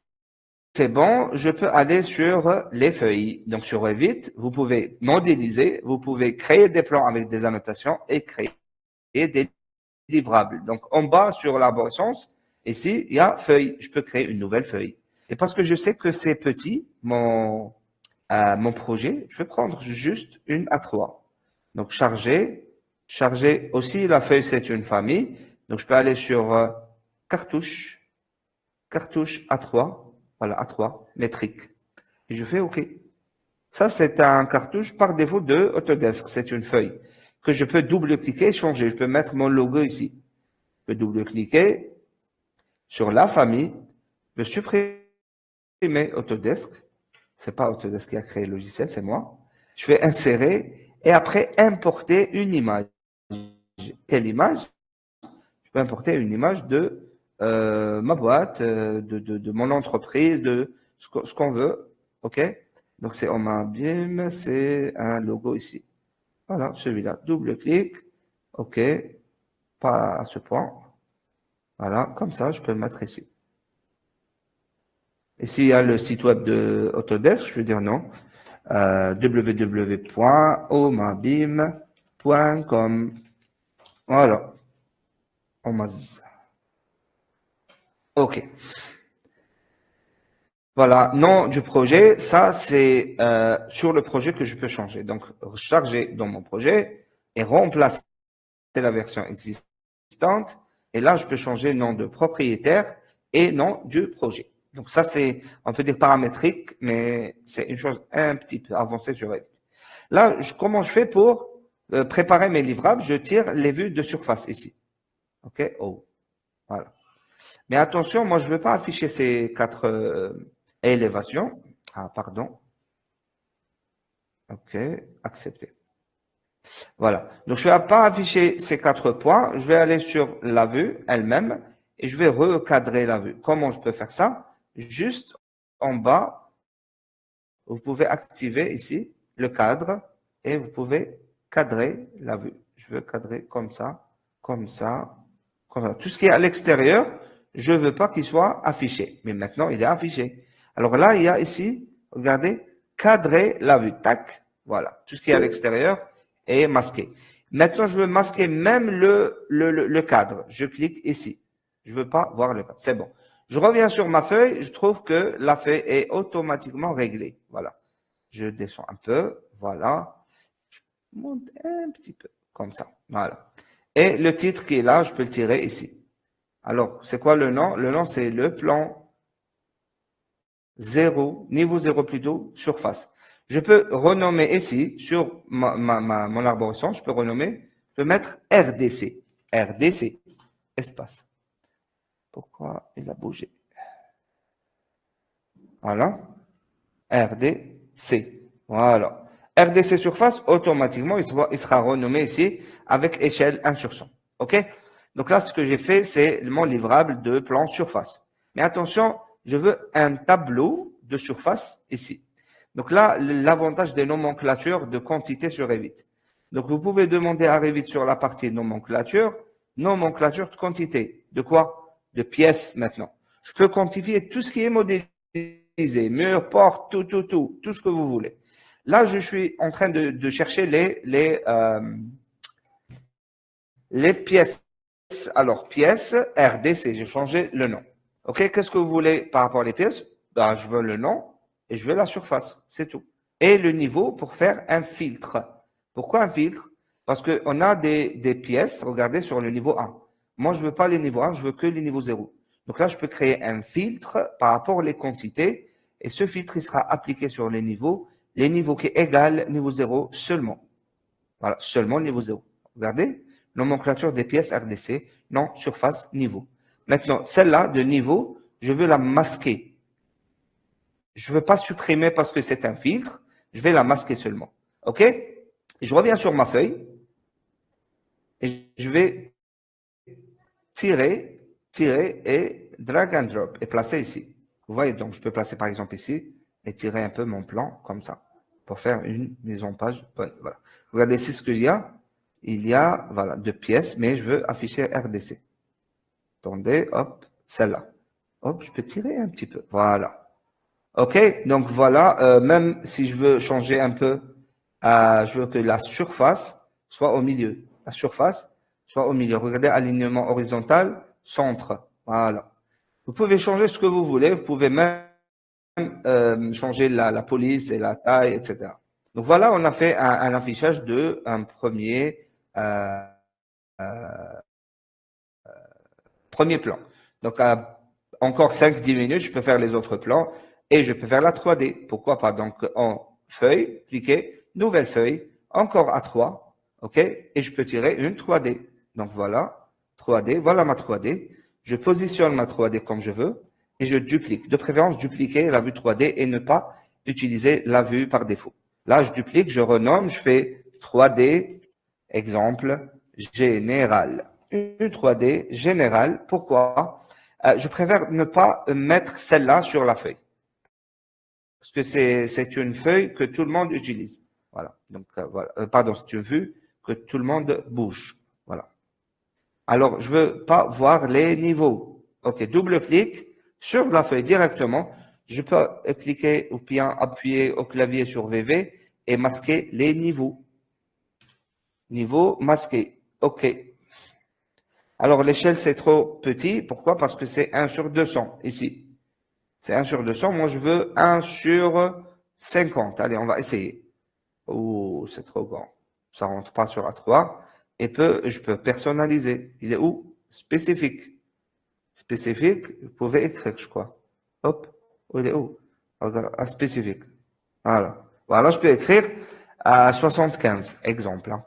c'est bon, je peux aller sur les feuilles. Donc, sur Revit, vous pouvez modéliser, vous pouvez créer des plans avec des annotations et créer des livrables. Donc, en bas, sur l'arborescence, ici, il y a feuille. Je peux créer une nouvelle feuille. Et parce que je sais que c'est petit, mon projet, je vais prendre juste une A3. Donc, charger aussi, la feuille, c'est une famille. Donc, je peux aller sur cartouche A3, voilà, A3, métrique. Et je fais OK. Ça, c'est un cartouche par défaut de Autodesk. C'est une feuille que je peux double-cliquer et changer. Je peux mettre mon logo ici. Je peux double-cliquer sur la famille. Je peux supprimer Autodesk. C'est pas Autodesk qui a créé le logiciel, c'est moi. Je vais insérer et après importer une image. Quelle image? Je peux importer une image de ma boîte, de mon entreprise, de ce qu'on veut. OK? Donc, c'est Omar Bim, c'est un logo ici. Voilà, celui-là. Double-clic. OK. Pas à ce point. Voilà, comme ça, je peux le mettre ici. Ici, il y a le site web de Autodesk. Je vais dire non. www.omabim.com. Voilà. OK. Voilà, nom du projet, ça c'est sur le projet que je peux changer. Donc, recharger dans mon projet et remplacer la version existante. Et là, je peux changer nom de propriétaire et nom du projet. Donc ça, c'est, on peut dire paramétrique, mais c'est une chose un petit peu avancée sur Revit. Là, comment je fais pour préparer mes livrables? Je tire les vues de surface ici. OK? Oh, voilà. Mais attention, moi, je ne veux pas afficher ces 4 élévations. Ah, pardon. OK, accepter. Voilà. Donc, je ne vais pas afficher ces 4 points. Je vais aller sur la vue elle-même et je vais recadrer la vue. Comment je peux faire ça? Juste en bas, vous pouvez activer ici le cadre et vous pouvez cadrer la vue. Je veux cadrer comme ça, comme ça, comme ça. Tout ce qui est à l'extérieur, je ne veux pas qu'il soit affiché. Mais maintenant, il est affiché. Alors là, il y a ici, regardez, cadrer la vue. Tac, voilà. Tout ce qui est à l'extérieur est masqué. Maintenant, je veux masquer même le cadre. Je clique ici. Je ne veux pas voir le cadre. C'est bon. Je reviens sur ma feuille. Je trouve que la feuille est automatiquement réglée. Voilà. Je descends un peu. Voilà. Je monte un petit peu. Comme ça. Voilà. Et le titre qui est là, je peux le tirer ici. Alors, c'est quoi le nom? Le nom, c'est le plan 0, niveau 0 plutôt, surface. Je peux renommer ici, sur mon arborescence, je peux renommer, je peux mettre RDC. RDC, espace. Pourquoi il a bougé? Voilà. RDC. Voilà. RDC surface, automatiquement, il sera renommé ici avec échelle 1 sur 100. OK? Donc là, ce que j'ai fait, c'est mon livrable de plan surface. Mais attention, je veux un tableau de surface ici. Donc là, l'avantage des nomenclatures de quantité sur Revit. Donc vous pouvez demander à Revit sur la partie nomenclature de quantité. De quoi? De pièces maintenant. Je peux quantifier tout ce qui est modélisé, mur, porte, tout ce que vous voulez. Là, je suis en train de chercher les pièces. Alors, pièces RDC, j'ai changé le nom. OK, qu'est-ce que vous voulez par rapport aux pièces? Ben, je veux le nom et je veux la surface, c'est tout. Et le niveau pour faire un filtre. Pourquoi un filtre? Parce qu'on a des pièces, regardez, sur le niveau 1. Moi, je ne veux pas les niveaux 1, je veux que les niveaux 0. Donc là, je peux créer un filtre par rapport aux quantités et ce filtre, il sera appliqué sur les niveaux qui égalent niveau 0 seulement. Voilà, seulement niveau 0. Regardez, nomenclature des pièces RDC, non, surface, niveau. Maintenant, celle-là de niveau, je veux la masquer. Je ne veux pas supprimer parce que c'est un filtre, je vais la masquer seulement. OK? Je reviens sur ma feuille et je vais tirer et drag and drop et placer ici. Vous voyez, donc je peux placer par exemple ici et tirer un peu mon plan comme ça pour faire une mise en page. Voilà. Regardez ici ce qu'il y a. Il y a, voilà, 2 pièces, mais je veux afficher RDC. Attendez, hop, celle-là. Hop, je peux tirer un petit peu. Voilà. OK, donc voilà, même si je veux changer un peu, je veux que la surface soit au milieu. La surface soit au milieu. Regardez, alignement horizontal, centre. Voilà. Vous pouvez changer ce que vous voulez. Vous pouvez même changer la police et la taille, etc. Donc voilà, on a fait un affichage de un premier plan. Donc encore 5-10 minutes, je peux faire les autres plans et je peux faire la 3D. Pourquoi pas? Donc en feuille, cliquez, nouvelle feuille, encore A3, OK? Et je peux tirer une 3D. Donc voilà, 3D, voilà ma 3D. Je positionne ma 3D comme je veux et je duplique. De préférence, dupliquer la vue 3D et ne pas utiliser la vue par défaut. Là, je duplique, je renomme, je fais 3D, exemple, général. Une 3D générale. Pourquoi? Je préfère ne pas mettre celle-là sur la feuille. Parce que c'est une feuille que tout le monde utilise. Voilà. Donc, voilà. Pardon, c'est une vue que tout le monde bouge. Voilà. Alors, je veux pas voir les niveaux. OK, double-clic sur la feuille directement. Je peux cliquer ou bien appuyer au clavier sur VV et masquer les niveaux. Niveau masqué. OK. Alors, l'échelle, c'est trop petit. Pourquoi? Parce que c'est 1 sur 200 ici. C'est 1 sur 200. Moi, je veux 1 sur 50. Allez, on va essayer. Oh, c'est trop grand. Ça rentre pas sur A3. Et je peux personnaliser. Il est où? Spécifique. Spécifique, vous pouvez écrire, je crois. Hop. Il est où? Regarde, à spécifique. Voilà. Voilà, je peux écrire à 75, exemple. Hein.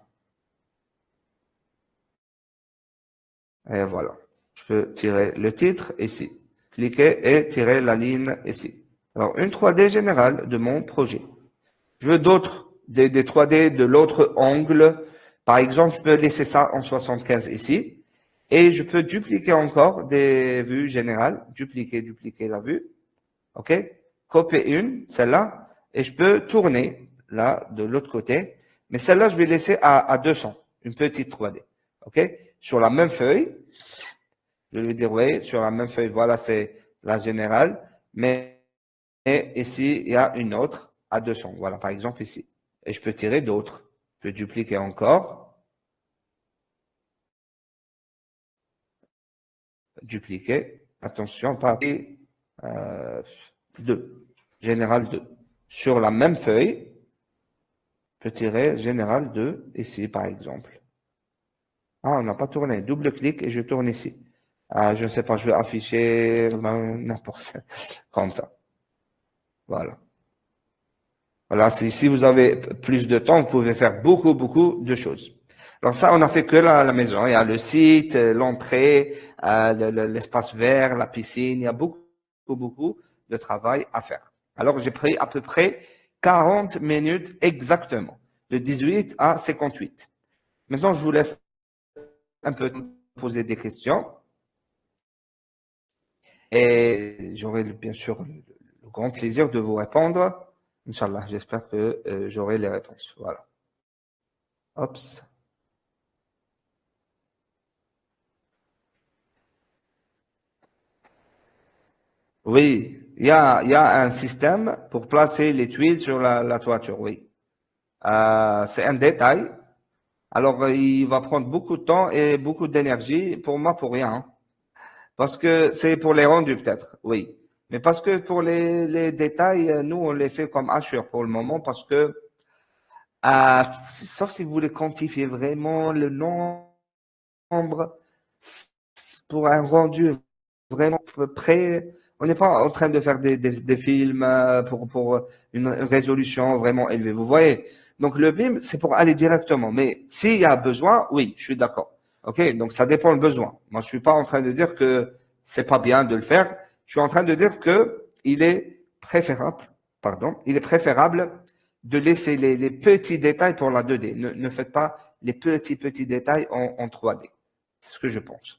Et voilà. Je peux tirer le titre ici. Cliquer et tirer la ligne ici. Alors, une 3D générale de mon projet. Je veux d'autres, des 3D de l'autre angle. Par exemple, je peux laisser ça en 75 ici. Et je peux dupliquer encore des vues générales. Dupliquer la vue. OK? Copier une, celle-là. Et je peux tourner, là, de l'autre côté. Mais celle-là, je vais laisser à 200. Une petite 3D. OK? Sur la même feuille. Je vais dire, oui, sur la même feuille, voilà, c'est la générale. Mais ici, il y a une autre à 200. Voilà, par exemple ici. Et je peux tirer d'autres. Je peux dupliquer encore. Dupliquer. Attention, partie 2. Général 2. Sur la même feuille, je peux tirer général 2 ici, par exemple. Ah, on n'a pas tourné. Double-clic et je tourne ici. Ah, je ne sais pas, je vais afficher n'importe comme ça. Voilà. Voilà, si vous avez plus de temps, vous pouvez faire beaucoup de choses. Alors ça, on n'a fait que la maison. Il y a le site, l'entrée, l'espace vert, la piscine. Il y a beaucoup de travail à faire. Alors, j'ai pris à peu près 40 minutes exactement, de 18 à 58. Maintenant, je vous laisse un peu poser des questions. Et j'aurai bien sûr le grand plaisir de vous répondre. Inch'Allah, j'espère que j'aurai les réponses. Voilà. Oups. Oui, il y a un système pour placer les tuiles sur la toiture, oui. C'est un détail. Alors, il va prendre beaucoup de temps et beaucoup d'énergie. Pour moi, pour rien. Hein. Parce que c'est pour les rendus, peut-être, oui. Mais parce que pour les détails, nous, on les fait comme Assure pour le moment parce que sauf si vous voulez quantifier vraiment le nombre pour un rendu vraiment près. On n'est pas en train de faire des films pour une résolution vraiment élevée. Vous voyez? Donc le BIM, c'est pour aller directement. Mais s'il y a besoin, oui, je suis d'accord. OK? Donc ça dépend du besoin. Moi, je suis pas en train de dire que c'est pas bien de le faire. Je suis en train de dire que il est préférable, il est préférable de laisser les petits détails pour la 2D. Ne faites pas les petits détails en 3D. C'est ce que je pense.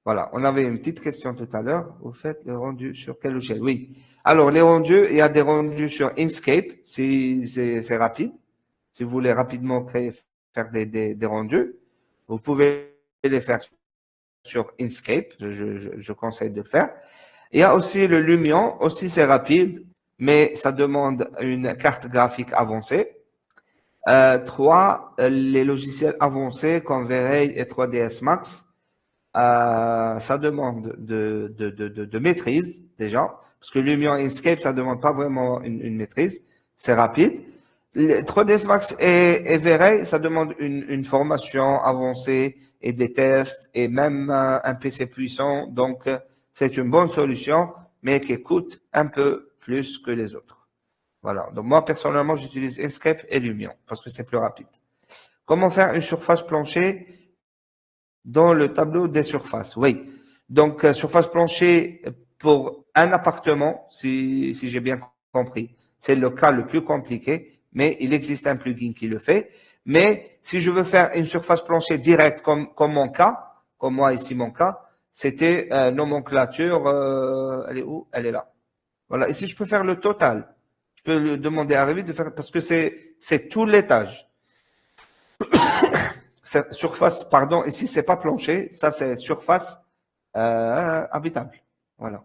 Voilà, on avait une petite question tout à l'heure. Vous faites le rendu sur quelle échelle? Oui. Alors, les rendus, il y a des rendus sur Inkscape, c'est rapide. Si vous voulez rapidement faire des rendus, vous pouvez les faire sur Inkscape. Je conseille de le faire. Il y a aussi le Lumion, aussi c'est rapide, mais ça demande une carte graphique avancée. 3, les logiciels avancés comme V-Ray et 3ds Max, ça demande de maîtrise déjà, parce que Lumion Inkscape, ça demande pas vraiment une maîtrise, c'est rapide. Les 3ds Max et V-Ray, ça demande une formation avancée et des tests et même un PC puissant, donc c'est une bonne solution, mais qui coûte un peu plus que les autres. Voilà. Donc moi, personnellement, j'utilise Inkscape et Lumion parce que c'est plus rapide. Comment faire une surface plancher dans le tableau des surfaces? Oui. Donc, surface plancher pour un appartement, si j'ai bien compris, c'est le cas le plus compliqué, mais il existe un plugin qui le fait. Mais si je veux faire une surface plancher directe comme mon cas, comme moi ici mon cas, c'était nomenclature. Elle est où? Elle est là. Voilà. Et si je peux faire le total, je peux le demander à Revit de faire parce que c'est tout l'étage. Surface, pardon. Ici, c'est pas plancher. Ça, c'est surface habitable. Voilà.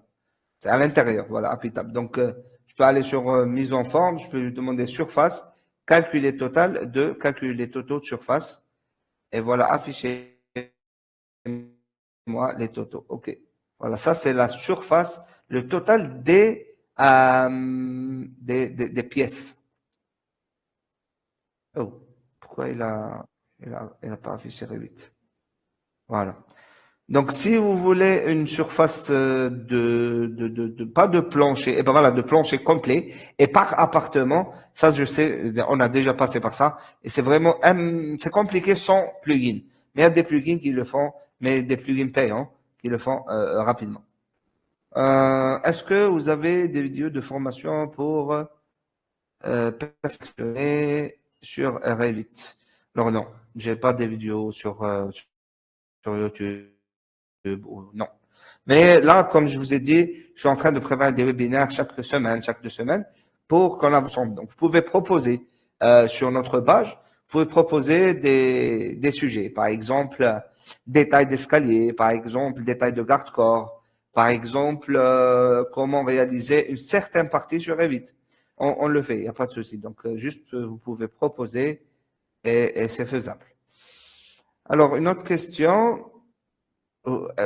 C'est à l'intérieur. Voilà, habitable. Donc, je peux aller sur mise en forme. Je peux lui demander surface, calculer total, calculer les totaux de surface. Et voilà, afficher moi les totaux. OK. Voilà, ça c'est la surface, le total des pièces. Oh, pourquoi il a pas affiché vite? Voilà. Donc, si vous voulez une surface pas de plancher, et ben voilà, de plancher complet, et par appartement, ça je sais, on a déjà passé par ça, et c'est vraiment, c'est compliqué sans plugin. Mais il y a des plugins qui le font, mais des plugins payants qui le font rapidement. Est-ce que vous avez des vidéos de formation pour perfectionner sur Revit? Alors non, j'ai pas des vidéos sur YouTube. Non. Mais là, comme je vous ai dit, je suis en train de préparer des webinaires chaque 2 semaines, pour qu'on avance ensemble. Donc, vous pouvez proposer sur notre page, vous pouvez proposer des sujets. Par exemple, détail d'escalier, par exemple, détail de garde-corps, par exemple, comment réaliser une certaine partie sur Revit. On le fait, il n'y a pas de souci. Donc, juste, vous pouvez proposer et c'est faisable. Alors, une autre question.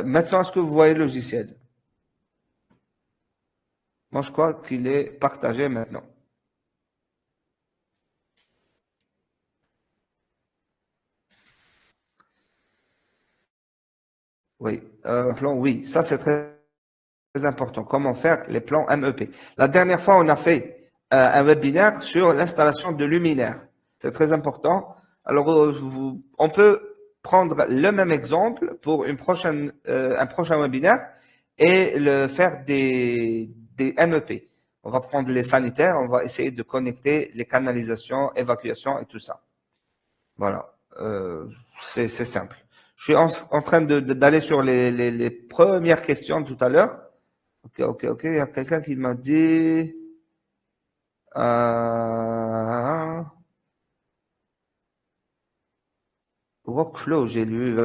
Maintenant, est-ce que vous voyez le logiciel? Moi, je crois qu'il est partagé maintenant. Oui, plan, oui, ça c'est très important. Comment faire les plans MEP? La dernière fois, on a fait un webinaire sur l'installation de luminaires. C'est très important. Alors, on peut prendre le même exemple pour un prochain webinaire et le faire des MEP. On va prendre les sanitaires, on va essayer de connecter les canalisations, évacuation et tout ça. Voilà, c'est simple. Je suis en train d'aller sur les premières questions tout à l'heure. Ok. Il y a quelqu'un qui m'a dit euh, workflow. J'ai lu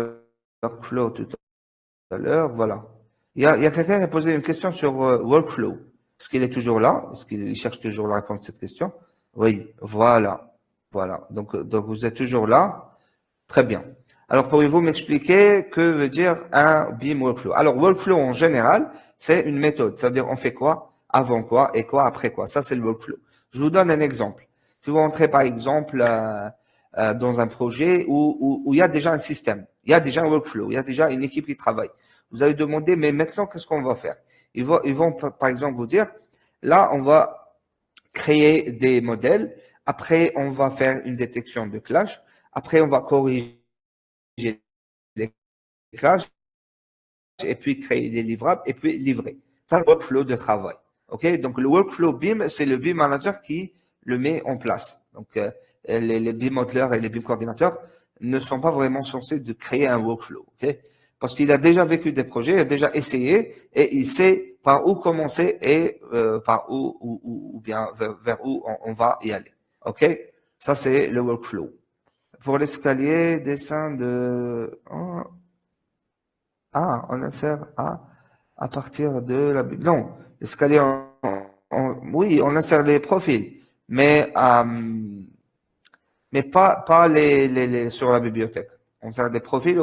workflow tout à l'heure. Voilà. Il y a quelqu'un qui a posé une question sur workflow. Est-ce qu'il est toujours là? Est-ce qu'il cherche toujours la réponse à cette question? Oui, voilà. Voilà. Donc vous êtes toujours là. Très bien. Alors, pourriez-vous m'expliquer que veut dire un BIM workflow? Alors, workflow en général, c'est une méthode. Ça veut dire on fait quoi avant quoi et quoi après quoi. Ça, c'est le workflow. Je vous donne un exemple. Si vous entrez par exemple dans un projet où il y a déjà un système, il y a déjà un workflow, il y a déjà une équipe qui travaille. Vous allez demander, mais maintenant, qu'est-ce qu'on va faire? Ils vont, par exemple, vous dire, là, on va créer des modèles. Après, on va faire une détection de clash. Après, on va corriger les clashes et puis créer des livrables et puis livrer. C'est un workflow de travail. OK? Donc, le workflow BIM, c'est le BIM manager qui le met en place. Donc, les BIM modelers et les BIM coordinateurs ne sont pas vraiment censés de créer un workflow. OK? Parce qu'il a déjà vécu des projets, il a déjà essayé et il sait par où commencer et par ou bien vers où on va y aller. OK? Ça, c'est le workflow. Pour l'escalier, dessin de... on insère à partir de la... Non, l'escalier, oui, on insère les profils, mais pas sur la bibliothèque. On insère des profils.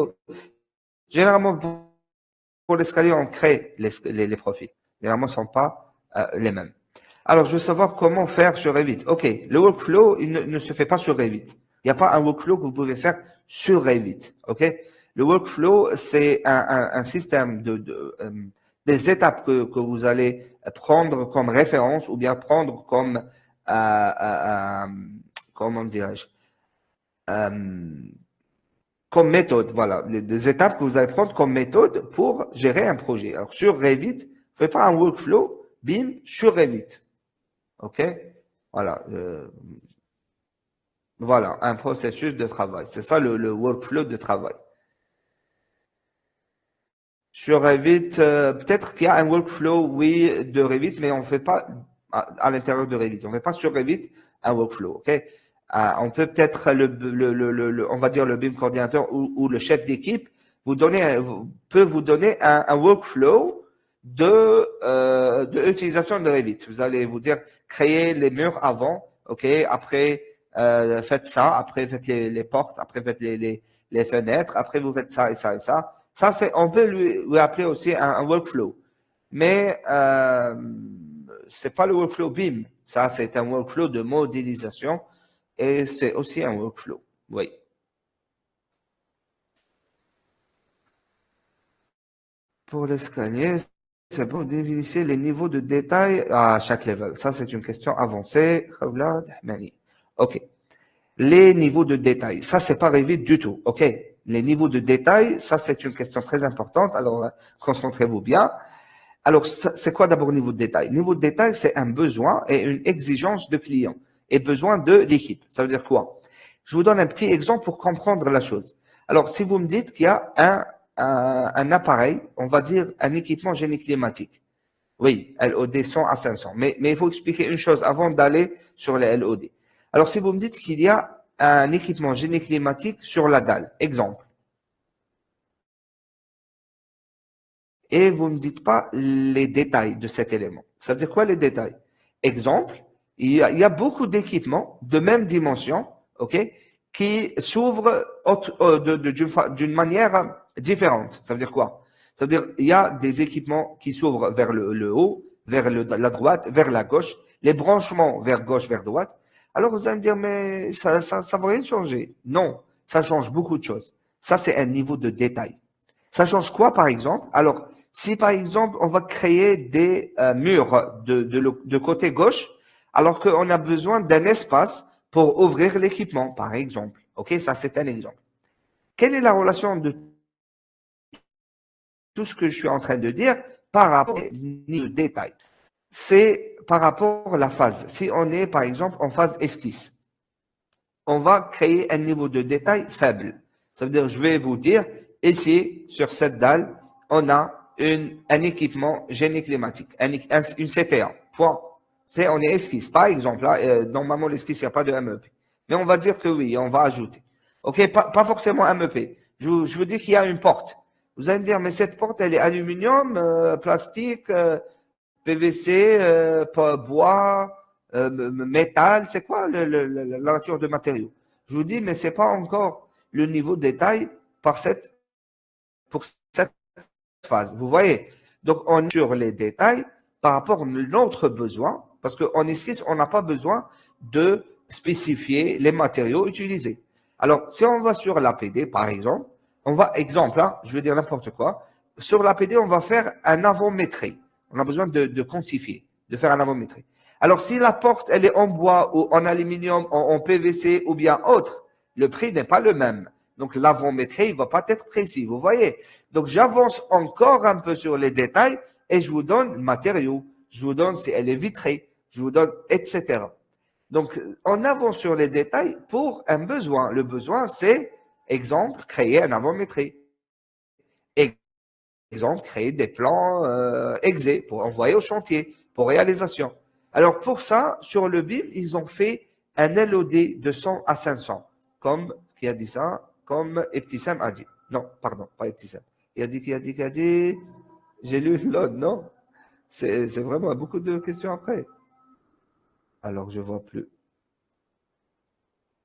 Généralement, pour l'escalier, on crée les profils. Généralement, ce ne sont pas les mêmes. Alors, je veux savoir comment faire sur Revit. OK, le workflow, il ne se fait pas sur Revit. Il n'y a pas un workflow que vous pouvez faire sur Revit. OK? Le workflow, c'est un système des étapes que vous allez prendre comme référence ou bien prendre comment dirais-je, comme méthode. Voilà, des étapes que vous allez prendre comme méthode pour gérer un projet. Alors, sur Revit, ne faites pas un workflow BIM sur Revit. OK? Voilà. Voilà, un processus de travail. C'est ça le workflow de travail. Sur Revit, peut-être qu'il y a un workflow, oui, de Revit, mais on ne fait pas à l'intérieur de Revit. On ne fait pas sur Revit un workflow, ok? On peut peut-être on va dire le BIM coordinateur ou le chef d'équipe peut vous donner un workflow de utilisation de Revit. Vous allez vous dire créer les murs avant, ok? Après faites ça, après faites les portes, après faites les fenêtres, après vous faites ça et ça et ça. Ça, on peut lui appeler aussi un workflow. Mais c'est pas le workflow BIM. Ça, c'est un workflow de modélisation et c'est aussi un workflow. Oui. Pour l'escalier, c'est pour définir les niveaux de détail à chaque level. Ça, c'est une question avancée. OK. Les niveaux de détail, ça, c'est pas Revit du tout. OK. Les niveaux de détail, ça, c'est une question très importante. Alors, concentrez-vous bien. Alors, c'est quoi d'abord niveau de détail? Niveau de détail, c'est un besoin et une exigence de client et besoin de l'équipe. Ça veut dire quoi? Je vous donne un petit exemple pour comprendre la chose. Alors, si vous me dites qu'il y a un appareil, on va dire un équipement génie climatique. Oui, LOD 100 à 500. Mais il faut expliquer une chose avant d'aller sur les LOD. Alors, si vous me dites qu'il y a un équipement génie climatique sur la dalle, exemple, et vous ne me dites pas les détails de cet élément. Ça veut dire quoi les détails? Exemple, il y a beaucoup d'équipements de même dimension, ok, qui s'ouvrent d'une manière différente. Ça veut dire quoi? Ça veut dire il y a des équipements qui s'ouvrent vers le haut, vers la droite, vers la gauche, les branchements vers gauche, vers droite. Alors vous allez me dire, mais ça va rien changer. Non, ça change beaucoup de choses. Ça, c'est un niveau de détail. Ça change quoi, par exemple? Alors, si par exemple, on va créer des murs de côté gauche, alors qu'on a besoin d'un espace pour ouvrir l'équipement, par exemple. OK, ça c'est un exemple. Quelle est la relation de tout ce que je suis en train de dire par rapport au niveau de détail? C'est par rapport à la phase. Si on est, par exemple, en phase esquisse, on va créer un niveau de détail faible. Ça veut dire, je vais vous dire, ici, sur cette dalle, on a un équipement génie climatique, une CTA. Point. On est esquisse. Par exemple, là, normalement, l'esquisse, il n'y a pas de MEP. Mais on va dire que oui, on va ajouter. OK, pas forcément MEP. Je veux dire qu'il y a une porte. Vous allez me dire, mais cette porte, elle est aluminium, plastique, PVC, bois, métal, c'est quoi la nature de matériaux? Je vous dis, mais c'est pas encore le niveau de détail pour cette phase. Vous voyez? Donc, on est sur les détails par rapport à notre besoin, parce qu'en esquisse, on n'a pas besoin de spécifier les matériaux utilisés. Alors, si on va sur l'APD, par exemple, exemple, hein, je vais dire n'importe quoi, sur l'APD, on va faire un avométrie. On a besoin de quantifier, de faire un avométrie. Alors, si la porte, elle est en bois ou en aluminium, en PVC ou bien autre, le prix n'est pas le même. Donc, l'avométrie, il ne va pas être précis, vous voyez. Donc, j'avance encore un peu sur les détails et je vous donne le matériau. Je vous donne si elle est vitrée. Je vous donne, etc. Donc, on avance sur les détails pour un besoin. Le besoin, c'est, exemple, créer un avométrie. Exemple, créer des plans exé pour envoyer au chantier, pour réalisation. Alors, pour ça, sur le BIM, ils ont fait un LOD de 100 à 500, comme qui a dit ça, comme Eptissem a dit. Non, pardon, pas Eptissem. Il a dit, qui a dit, j'ai lu l'autre, non? C'est vraiment beaucoup de questions après. Alors, je vois plus.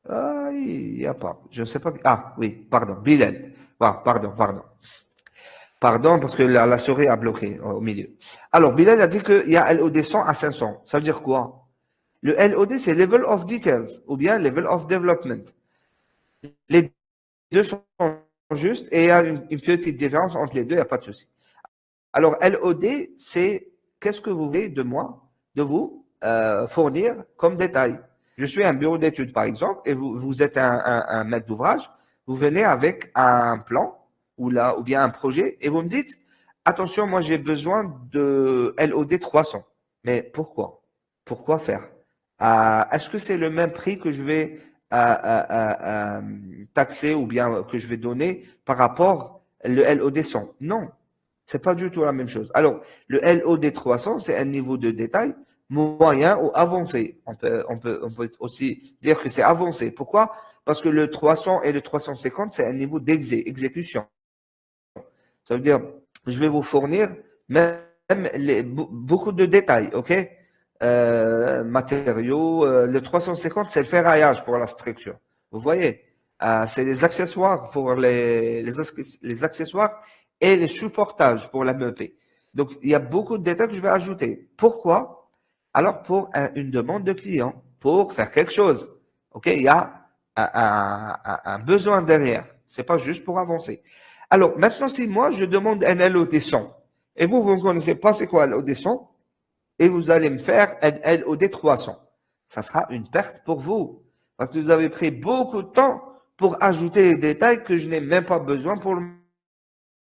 Ah, il n'y a pas. Je ne sais pas. Ah, oui, pardon, Bilal. Ah, pardon. Pardon, parce que la souris a bloqué au milieu. Alors, Bilal a dit qu'il y a LOD 100 à 500. Ça veut dire quoi? Le LOD, c'est Level of Details ou bien Level of Development. Les deux sont justes et il y a une petite différence entre les deux, il n'y a pas de souci. Alors, LOD, c'est qu'est-ce que vous voulez de moi, de vous fournir comme détail. Je suis un bureau d'études, par exemple, et vous êtes un maître d'ouvrage. Vous venez avec un plan ou bien un projet et vous me dites, attention, moi j'ai besoin de LOD 300. Mais pourquoi? Pourquoi faire? Est-ce que c'est le même prix que je vais taxer ou bien que je vais donner par rapport le LOD 100? Non. C'est pas du tout la même chose. Alors, le LOD 300, c'est un niveau de détail moyen ou avancé. On peut aussi dire que c'est avancé. Pourquoi? Parce que le 300 et le 350, c'est un niveau d'exécution. Ça veut dire, je vais vous fournir même beaucoup de détails, ok? Matériaux. Le 350, c'est le ferraillage pour la structure. Vous voyez, c'est les accessoires pour les accessoires et les supportages pour la MEP. Donc, il y a beaucoup de détails que je vais ajouter. Pourquoi? Alors, pour une demande de client, pour faire quelque chose. Ok? Il y a un besoin derrière. C'est pas juste pour avancer. Alors, maintenant, si moi, je demande un LOD 100, et vous ne connaissez pas c'est quoi LOD 100, et vous allez me faire un LOD 300. Ça sera une perte pour vous. Parce que vous avez pris beaucoup de temps pour ajouter des détails que je n'ai même pas besoin pour le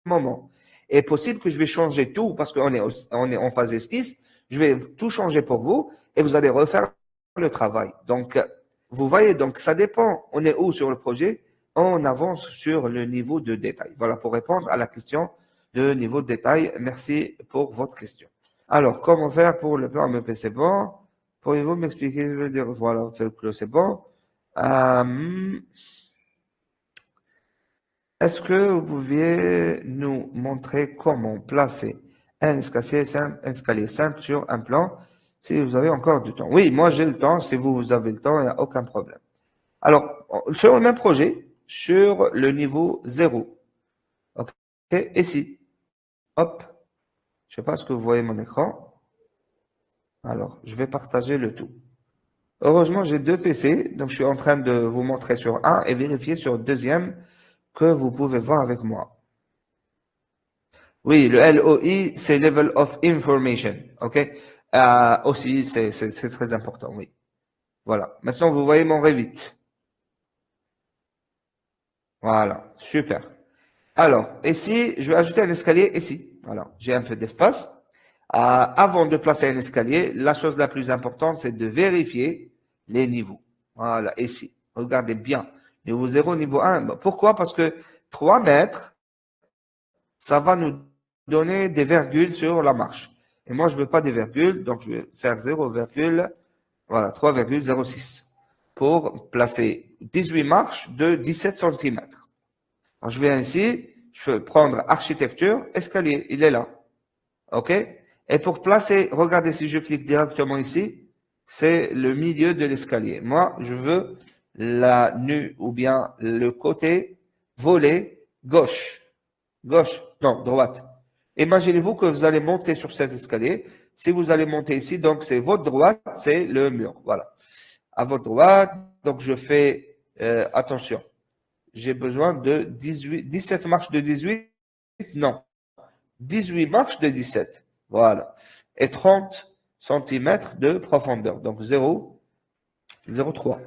moment. Et est possible que je vais changer tout parce qu'on est en phase esquisse. Je vais tout changer pour vous et vous allez refaire le travail. Donc, vous voyez, donc ça dépend. On est où sur le projet? On avance sur le niveau de détail. Voilà pour répondre à la question de niveau de détail. Merci pour votre question. Alors, comment faire pour le plan MEP? C'est bon. Pourriez-vous m'expliquer? Je veux dire, voilà, c'est bon. Est-ce que vous pouviez nous montrer comment placer un escalier simple sur un plan si vous avez encore du temps? Oui, moi j'ai le temps. Si vous avez le temps, il n'y a aucun problème. Alors, sur le même projet, sur le niveau 0. OK, ici. Hop. Je ne sais pas ce que vous voyez mon écran. Alors, je vais partager le tout. Heureusement, j'ai deux PC, donc je suis en train de vous montrer sur un et vérifier sur le deuxième que vous pouvez voir avec moi. Oui, le LOI, c'est Level of Information. OK? Aussi, c'est très important, oui. Voilà. Maintenant, vous voyez mon Revit. Voilà. Super. Alors, ici, je vais ajouter un escalier ici. Voilà. J'ai un peu d'espace. Avant de placer un escalier, la chose la plus importante, c'est de vérifier les niveaux. Voilà, ici. Regardez bien. Niveau 0, niveau 1. Pourquoi? Parce que 3 mètres, ça va nous donner des virgules sur la marche. Et moi, je veux pas des virgules, donc je vais faire 0, voilà, 3,06 pour placer 18 marches de 17 cm. Alors, je viens ici, je peux prendre architecture, escalier, il est là. OK? Et pour placer, regardez si je clique directement ici, c'est le milieu de l'escalier. Moi, je veux la nue ou bien le côté volet gauche. Gauche, non, droite. Imaginez-vous que vous allez monter sur cet escalier. Si vous allez monter ici, donc c'est votre droite, c'est le mur. Voilà. À votre droite, donc je fais, attention, j'ai besoin de 17 marches de 18. Non, 18 marches de 17. Voilà. Et 30 cm de profondeur. Donc 0,3.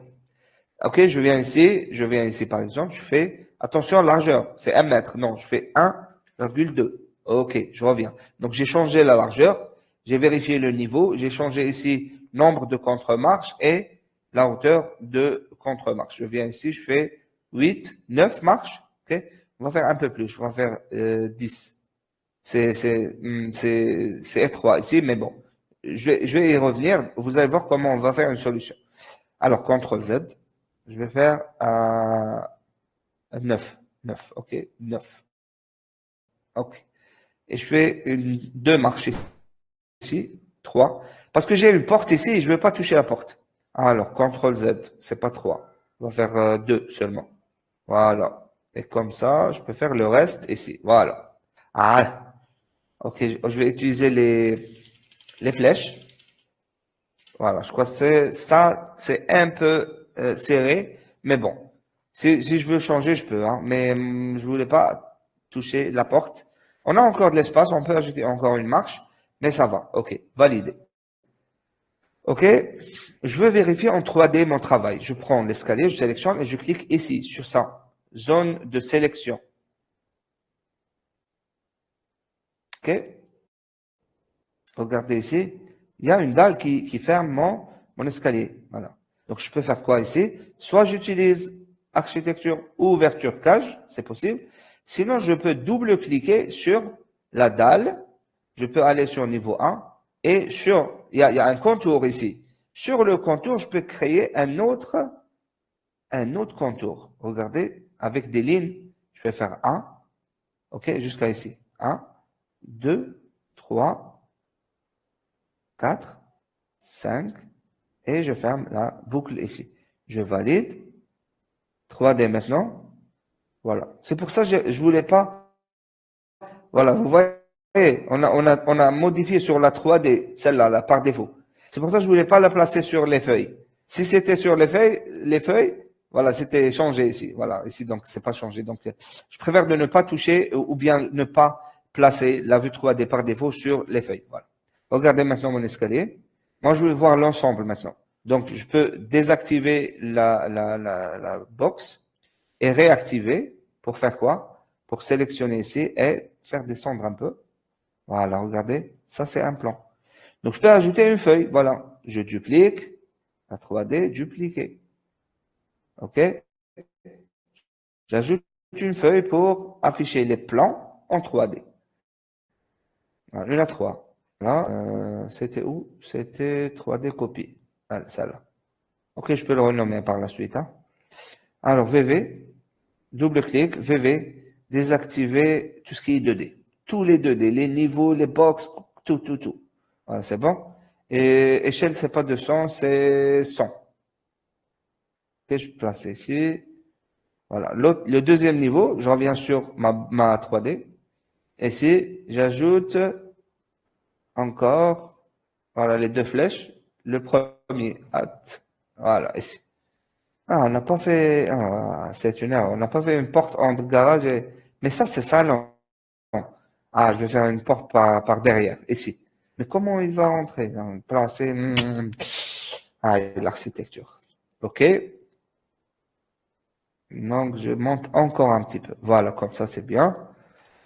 OK, je viens ici par exemple, je fais, attention, largeur, c'est 1 mètre. Non, je fais 1,2. OK, je reviens. Donc j'ai changé la largeur, j'ai vérifié le niveau, j'ai changé ici nombre de contre-marches et la hauteur de contre-marche. Je viens ici, je fais 8, 9 marches. OK, on va faire un peu plus, on va faire 10. C'est étroit ici, mais bon, je vais y revenir. Vous allez voir comment on va faire une solution. Alors, CTRL Z, je vais faire 9. 9, OK, 9. OK. Et je fais deux marches ici, 3. Parce que j'ai une porte ici et je ne veux pas toucher la porte. Alors, CTRL Z, c'est pas 3. On va faire 2 seulement. Voilà. Et comme ça, je peux faire le reste ici. Voilà. Ah, OK, je vais utiliser les flèches. Voilà, je crois que ça, c'est un peu serré, mais bon. Si je veux changer, je peux, hein, mais je voulais pas toucher la porte. On a encore de l'espace, on peut ajouter encore une marche, mais ça va. OK, validé. OK, je veux vérifier en 3D mon travail. Je prends l'escalier, je sélectionne et je clique ici, sur ça. Zone de sélection. OK, regardez ici, il y a une dalle qui ferme mon escalier. Voilà. Donc, je peux faire quoi ici? Soit j'utilise architecture ou ouverture cage, c'est possible. Sinon, je peux double-cliquer sur la dalle, je peux aller sur niveau 1 et il y a un contour ici. Sur le contour, je peux créer un autre contour. Regardez, avec des lignes, je vais faire 1, ok, jusqu'à ici. 1, 2, 3, 4, 5, et je ferme la boucle ici. Je valide. 3D maintenant. Voilà. C'est pour ça que je voulais pas. Voilà, vous voyez, on a modifié sur la 3D, celle-là, là, par défaut. C'est pour ça que je voulais pas la placer sur les feuilles. Si c'était sur les feuilles, voilà, c'était changé ici. Voilà, ici, donc, c'est pas changé. Donc, je préfère de ne pas toucher ou bien ne pas placer la vue 3D par défaut sur les feuilles. Voilà. Regardez maintenant mon escalier. Moi, je vais voir l'ensemble maintenant. Donc, je peux désactiver la box et réactiver pour faire quoi? Pour sélectionner ici et faire descendre un peu. Voilà, regardez, ça c'est un plan. Donc je peux ajouter une feuille, voilà. Je duplique, la 3D, dupliquer. OK? J'ajoute une feuille pour afficher les plans en 3D. Voilà, une à 3. Là, c'était où? C'était 3D copie. Voilà, celle-là. OK, je peux le renommer par la suite. Hein. Alors, VV, double-clic, VV, désactiver tout ce qui est 2D. Tous les 2D, les niveaux, les box, tout. Voilà, c'est bon. Et échelle, c'est pas 200, c'est 100. Ok, je place ici. Voilà. Le deuxième niveau, je reviens sur ma 3D. Ici, j'ajoute encore, voilà, les deux flèches. Le premier, voilà, ici. Ah, on n'a pas fait, c'est une erreur. On n'a pas fait une porte entre garage mais ça, c'est salon. Ah, je vais faire une porte par derrière, ici. Mais comment il va entrer? Placer, ah, l'architecture. OK. Donc, je monte encore un petit peu. Voilà, comme ça, c'est bien.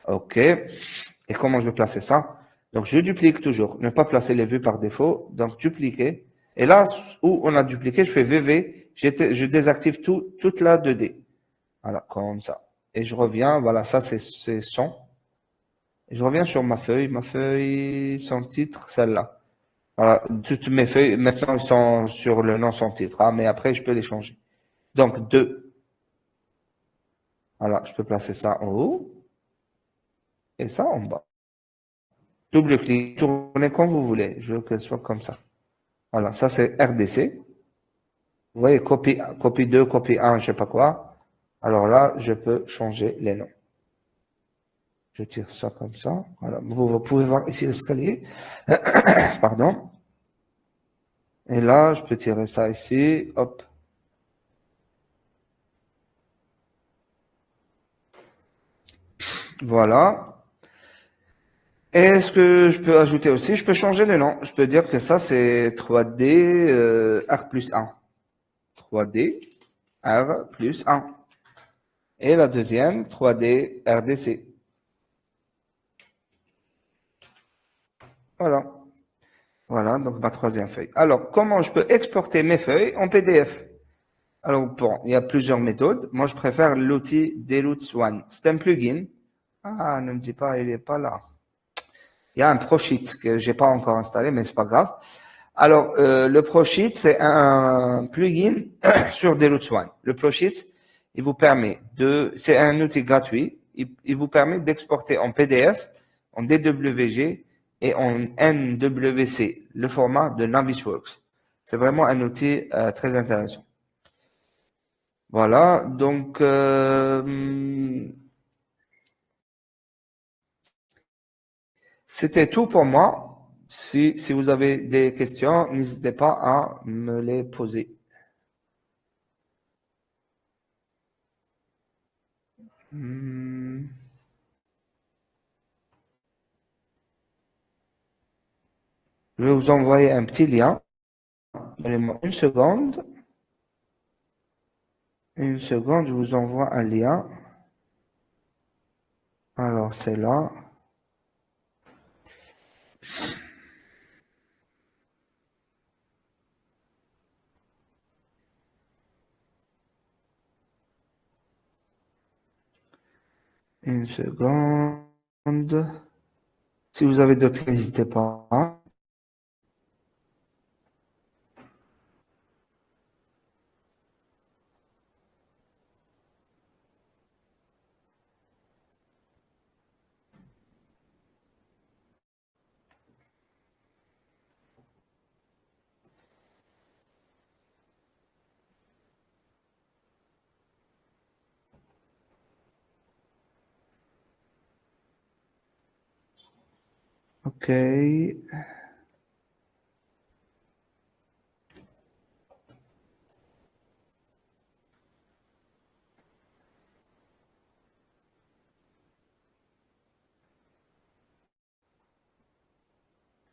OK. Et comment je vais placer ça? Donc, je duplique toujours. Ne pas placer les vues par défaut. Donc, dupliquer. Et là, où on a dupliqué, je fais VV. Je désactive toute la 2D. Voilà, comme ça. Et je reviens. Voilà, ça, c'est 100. Et je reviens sur ma feuille sans titre, celle-là. Voilà, toutes mes feuilles, maintenant, elles sont sur le nom sans titre. Hein, mais après, je peux les changer. Donc, 2. Voilà, je peux placer ça en haut et ça en bas. Double-clic, tournez comme vous voulez. Je veux qu'elle soit comme ça. Voilà, ça c'est RDC. Vous voyez, copie 2, copie 1, je sais pas quoi. Alors là, je peux changer les noms. Je tire ça comme ça. Voilà, vous pouvez voir ici l'escalier. Pardon. Et là, je peux tirer ça ici. Hop. Voilà. Et ce que je peux ajouter aussi, je peux changer les noms. Je peux dire que ça, c'est 3D R plus 1. 3D R plus 1. Et la deuxième, 3D RDC. Voilà. Voilà, donc ma troisième feuille. Alors, comment je peux exporter mes feuilles en PDF? Alors, bon, il y a plusieurs méthodes. Moi, je préfère l'outil Deluxe One. C'est un plugin. Ah, ne me dis pas, il n'est pas là. Il y a un ProSheet que j'ai pas encore installé, mais c'est pas grave. Alors, le ProSheet, c'est un plugin sur Deluxe One. Le ProSheet, il vous permet c'est un outil gratuit. Il vous permet d'exporter en PDF, en DWG et en NWC, le format de Navisworks. C'est vraiment un outil très intéressant. Voilà, donc c'était tout pour moi. Si vous avez des questions, n'hésitez pas à me les poser. Hmm. Je vais vous envoyer un petit lien. Donnez-moi une seconde. Une seconde, je vous envoie un lien. Alors, c'est là. Une seconde. Si vous avez d'autres, n'hésitez pas. Ok.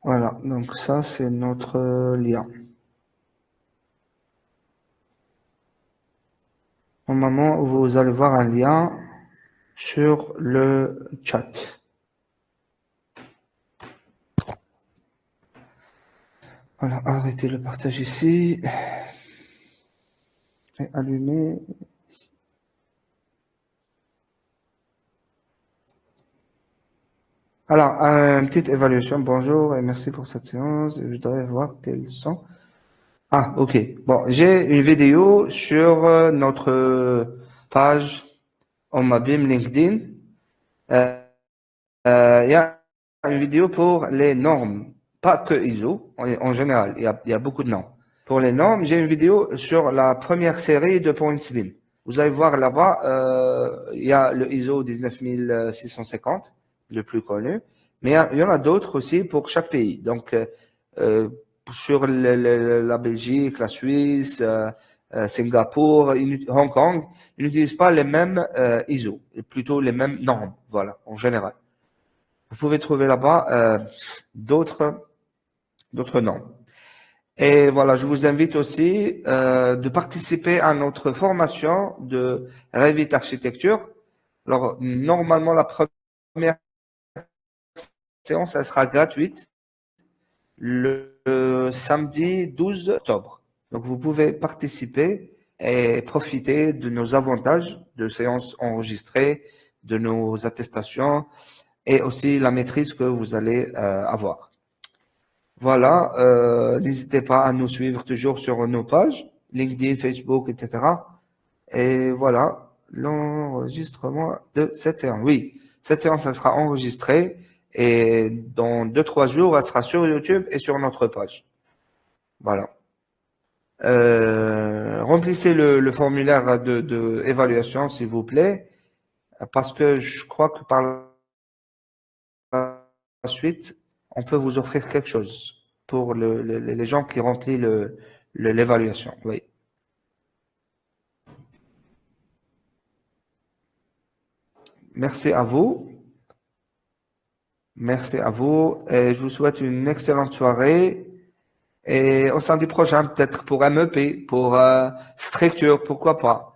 Voilà, donc ça, c'est notre lien. Normalement, vous allez voir un lien sur le chat. Voilà, arrêtez le partage ici. Et allumez. Alors, une petite évaluation. Bonjour et merci pour cette séance. Je voudrais voir quels sont. Ah, ok. Bon, j'ai une vidéo sur notre page Omabim LinkedIn. Il y a une vidéo pour les normes, pas que ISO, en général, il y a beaucoup de normes. Pour les normes, j'ai une vidéo sur la première série de PointSlim. Vous allez voir là-bas, il y a le ISO 19650, le plus connu, mais il y en a d'autres aussi pour chaque pays. Donc, sur la Belgique, la Suisse, Singapour, Hong Kong, ils n'utilisent pas les mêmes ISO, plutôt les mêmes normes, voilà, en général. Vous pouvez trouver là-bas d'autres normes. Et voilà, je vous invite aussi de participer à notre formation de Revit Architecture. Alors, normalement, la première séance, elle sera gratuite le samedi 12 octobre. Donc, vous pouvez participer et profiter de nos avantages de séances enregistrées, de nos attestations et aussi la maîtrise que vous allez avoir. Voilà, n'hésitez pas à nous suivre toujours sur nos pages, LinkedIn, Facebook, etc. Et voilà, l'enregistrement de cette séance. Oui, cette séance, elle sera enregistrée et dans 2-3 jours, elle sera sur YouTube et sur notre page. Voilà. Remplissez le formulaire de évaluation, s'il vous plaît, parce que je crois que par la suite, on peut vous offrir quelque chose pour les gens qui remplissent l'évaluation. Oui. Merci à vous. Merci à vous. Et je vous souhaite une excellente soirée. Et au samedi prochain, peut-être pour MEP, pour structure, pourquoi pas.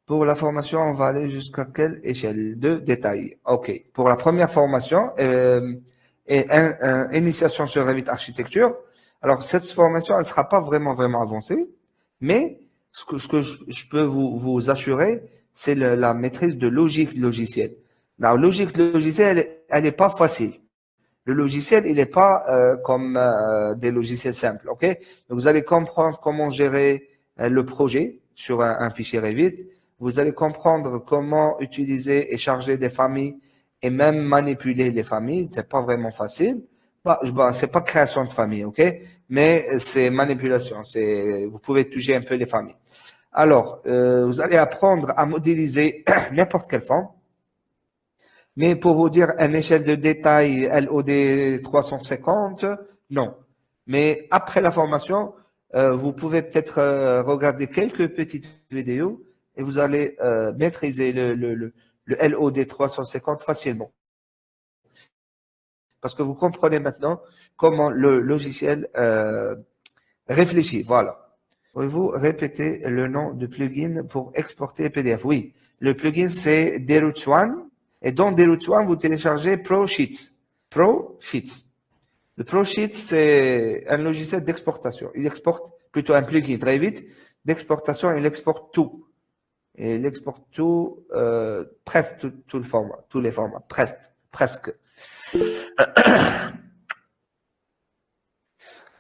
Pour la formation, on va aller jusqu'à quelle échelle de détail? OK. Pour la première formation, et initiation sur Revit Architecture. Alors, cette formation, elle ne sera pas vraiment avancée, mais ce que je peux vous assurer, c'est la maîtrise de logique logicielle. La logique logicielle, elle n'est pas facile. Le logiciel, il n'est pas comme des logiciels simples, ok? Donc, vous allez comprendre comment gérer le projet sur un fichier Revit. Vous allez comprendre comment utiliser et charger des familles et même manipuler les familles. C'est pas vraiment facile. C'est pas création de famille, ok? Mais c'est manipulation. Vous pouvez toucher un peu les familles. Alors, vous allez apprendre à modéliser n'importe quelle forme. Mais pour vous dire, une échelle de détail LOD 350, non. Mais après la formation, vous pouvez peut-être regarder quelques petites vidéos et vous allez maîtriser le LOD 350 facilement. Parce que vous comprenez maintenant comment le logiciel réfléchit. Voilà. Pouvez-vous répéter le nom de plugin pour exporter PDF? Oui, le plugin c'est Deruch One. Et dans Deruch One, vous téléchargez ProSheets. ProSheets. Le ProSheets, c'est un logiciel d'exportation. Il exporte plutôt un plugin très vite d'exportation. Il exporte tout. Et il exporte tout, presque tout le format, tous les formats, presque.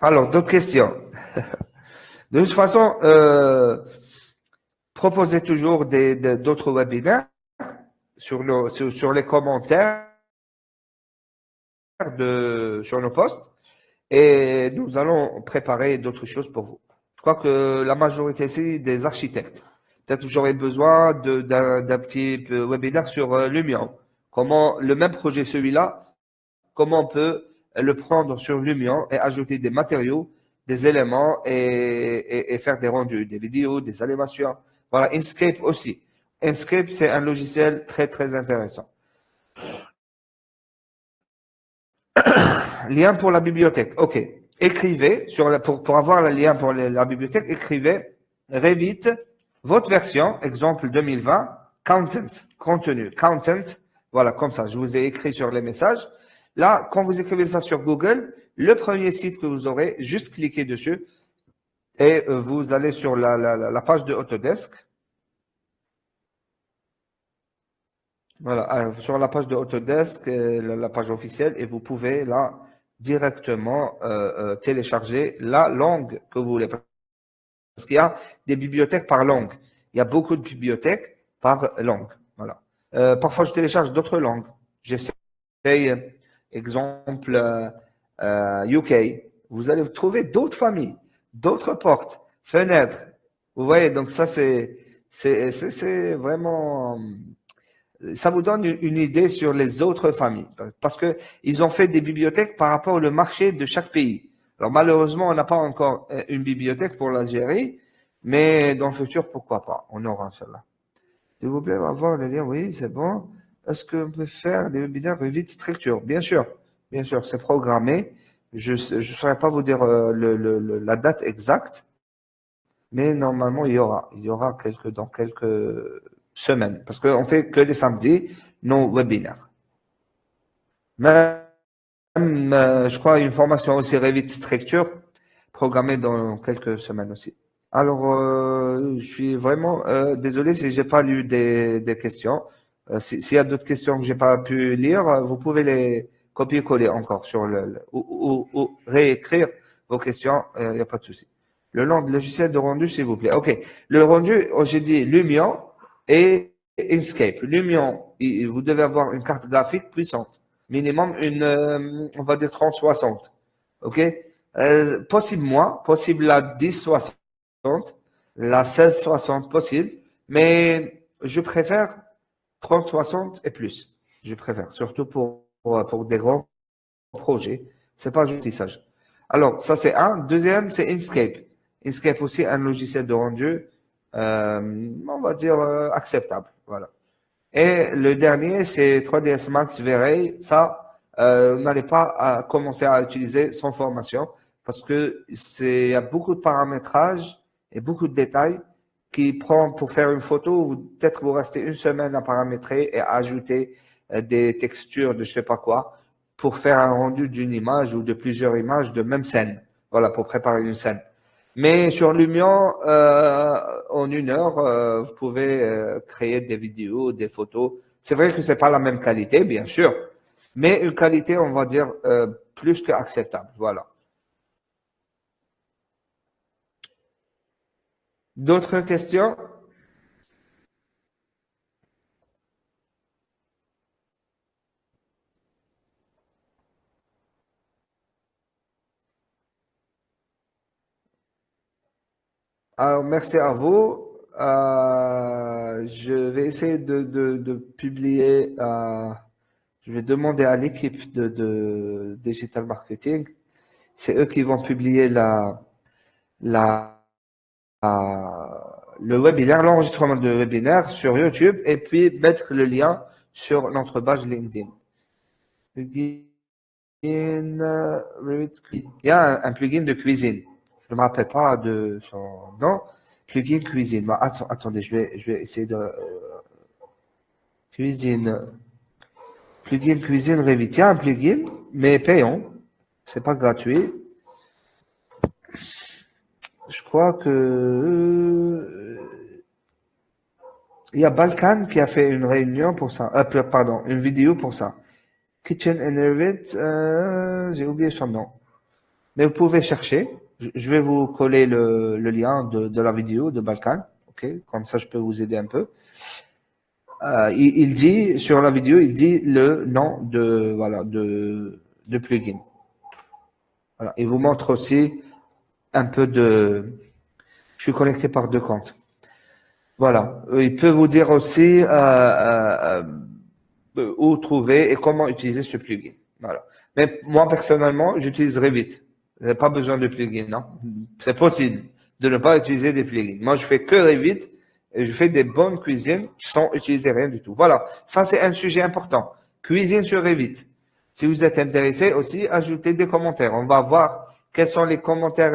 Alors, d'autres questions. De toute façon, proposez toujours d'autres webinaires sur les commentaires sur nos posts et nous allons préparer d'autres choses pour vous. Je crois que la majorité, c'est des architectes. Peut-être que j'aurais besoin d'un petit webinaire sur Lumion. Comment le même projet, celui-là, comment on peut le prendre sur Lumion et ajouter des matériaux, des éléments et faire des rendus, des vidéos, des animations. Voilà, Inkscape aussi. Inkscape, c'est un logiciel très, très intéressant. Lien pour la bibliothèque. OK. Écrivez, pour avoir le lien pour la bibliothèque, écrivez Revit, votre version, exemple 2020, content, contenu, content. Voilà, comme ça. Je vous ai écrit sur les messages. Là, quand vous écrivez ça sur Google, le premier site que vous aurez, juste cliquez dessus et vous allez sur la page de Autodesk. Voilà, sur la page de Autodesk, la page officielle, et vous pouvez là directement télécharger la langue que vous voulez. Parce qu'il y a des bibliothèques par langue. Il y a beaucoup de bibliothèques par langue. Voilà. Parfois, je télécharge d'autres langues. J'essaie, exemple, UK. Vous allez trouver d'autres familles, d'autres portes, fenêtres. Vous voyez, donc ça, c'est vraiment ça vous donne une idée sur les autres familles. Parce que ils ont fait des bibliothèques par rapport au marché de chaque pays. Alors, malheureusement, on n'a pas encore une bibliothèque pour l'Algérie, mais dans le futur, pourquoi pas? On aura cela. S'il vous plaît, avoir le lien. Oui, c'est bon. Est-ce qu'on peut faire des webinaires Revit Structure? Bien sûr, c'est programmé. Je ne saurais pas vous dire la date exacte, mais normalement, il y aura dans quelques semaines, parce qu'on fait que les samedis, nos webinaires. Même, je crois, une formation aussi Revit Structure programmée dans quelques semaines aussi. Alors, je suis vraiment désolé si j'ai pas lu des questions. S'il y a d'autres questions que j'ai pas pu lire, vous pouvez les copier-coller encore sur ou réécrire vos questions, il n'y a pas de souci. Le nom de logiciel de rendu, s'il vous plaît. OK. Le rendu, j'ai dit Lumion et Inkscape. Lumion, vous devez avoir une carte graphique puissante. Minimum on va dire 3060. OK? Possible moins, possible la 1060, la 1660 possible, mais je préfère 3060 et plus. Je préfère, surtout pour des grands projets. C'est pas juste sage. Alors, ça c'est un. Deuxième, c'est Inkscape. Inkscape aussi, un logiciel de rendu, on va dire acceptable. Voilà. Et le dernier, c'est 3ds Max V-Ray. Ça, vous n'allez pas commencer à utiliser sans formation parce que il y a beaucoup de paramétrage et beaucoup de détails qui prend pour faire une photo, peut-être vous restez une semaine à paramétrer et à ajouter des textures de je sais pas quoi pour faire un rendu d'une image ou de plusieurs images de même scène. Voilà, pour préparer une scène. Mais sur Lumion, en 1 heure, vous pouvez créer des vidéos, des photos. C'est vrai que c'est pas la même qualité, bien sûr, mais une qualité, on va dire, plus qu'acceptable. Voilà. D'autres questions? Alors, merci à vous. Je vais essayer de publier. Je vais demander à l'équipe de digital marketing. C'est eux qui vont publier la, le webinaire, l'enregistrement de webinaire sur YouTube et puis mettre le lien sur notre page LinkedIn. Plugin, il y a un plugin de cuisine. Je ne me rappelle pas de son nom. Plugin cuisine. Attendez, je vais essayer de cuisine. Plugin cuisine Revit. Il y a un plugin, mais payant. C'est pas gratuit. Je crois que il y a Balkan qui a fait une réunion pour ça. Pardon, une vidéo pour ça. Kitchen and Revit, j'ai oublié son nom. Mais vous pouvez chercher. Je vais vous coller le lien de la vidéo de Balkan. OK? Comme ça, je peux vous aider un peu. Il dit, sur la vidéo, il dit le nom de plugin. Voilà. Il vous montre aussi un peu de... Je suis connecté par 2 comptes. Voilà. Il peut vous dire aussi où trouver et comment utiliser ce plugin. Voilà. Mais moi, personnellement, j'utilise Revit. Vous n'avez pas besoin de plugin, non? C'est possible de ne pas utiliser des plugins. Moi, je fais que Revit et je fais des bonnes cuisines sans utiliser rien du tout. Voilà. Ça, c'est un sujet important. Cuisine sur Revit. Si vous êtes intéressé aussi, ajoutez des commentaires. On va voir quels sont les commentaires,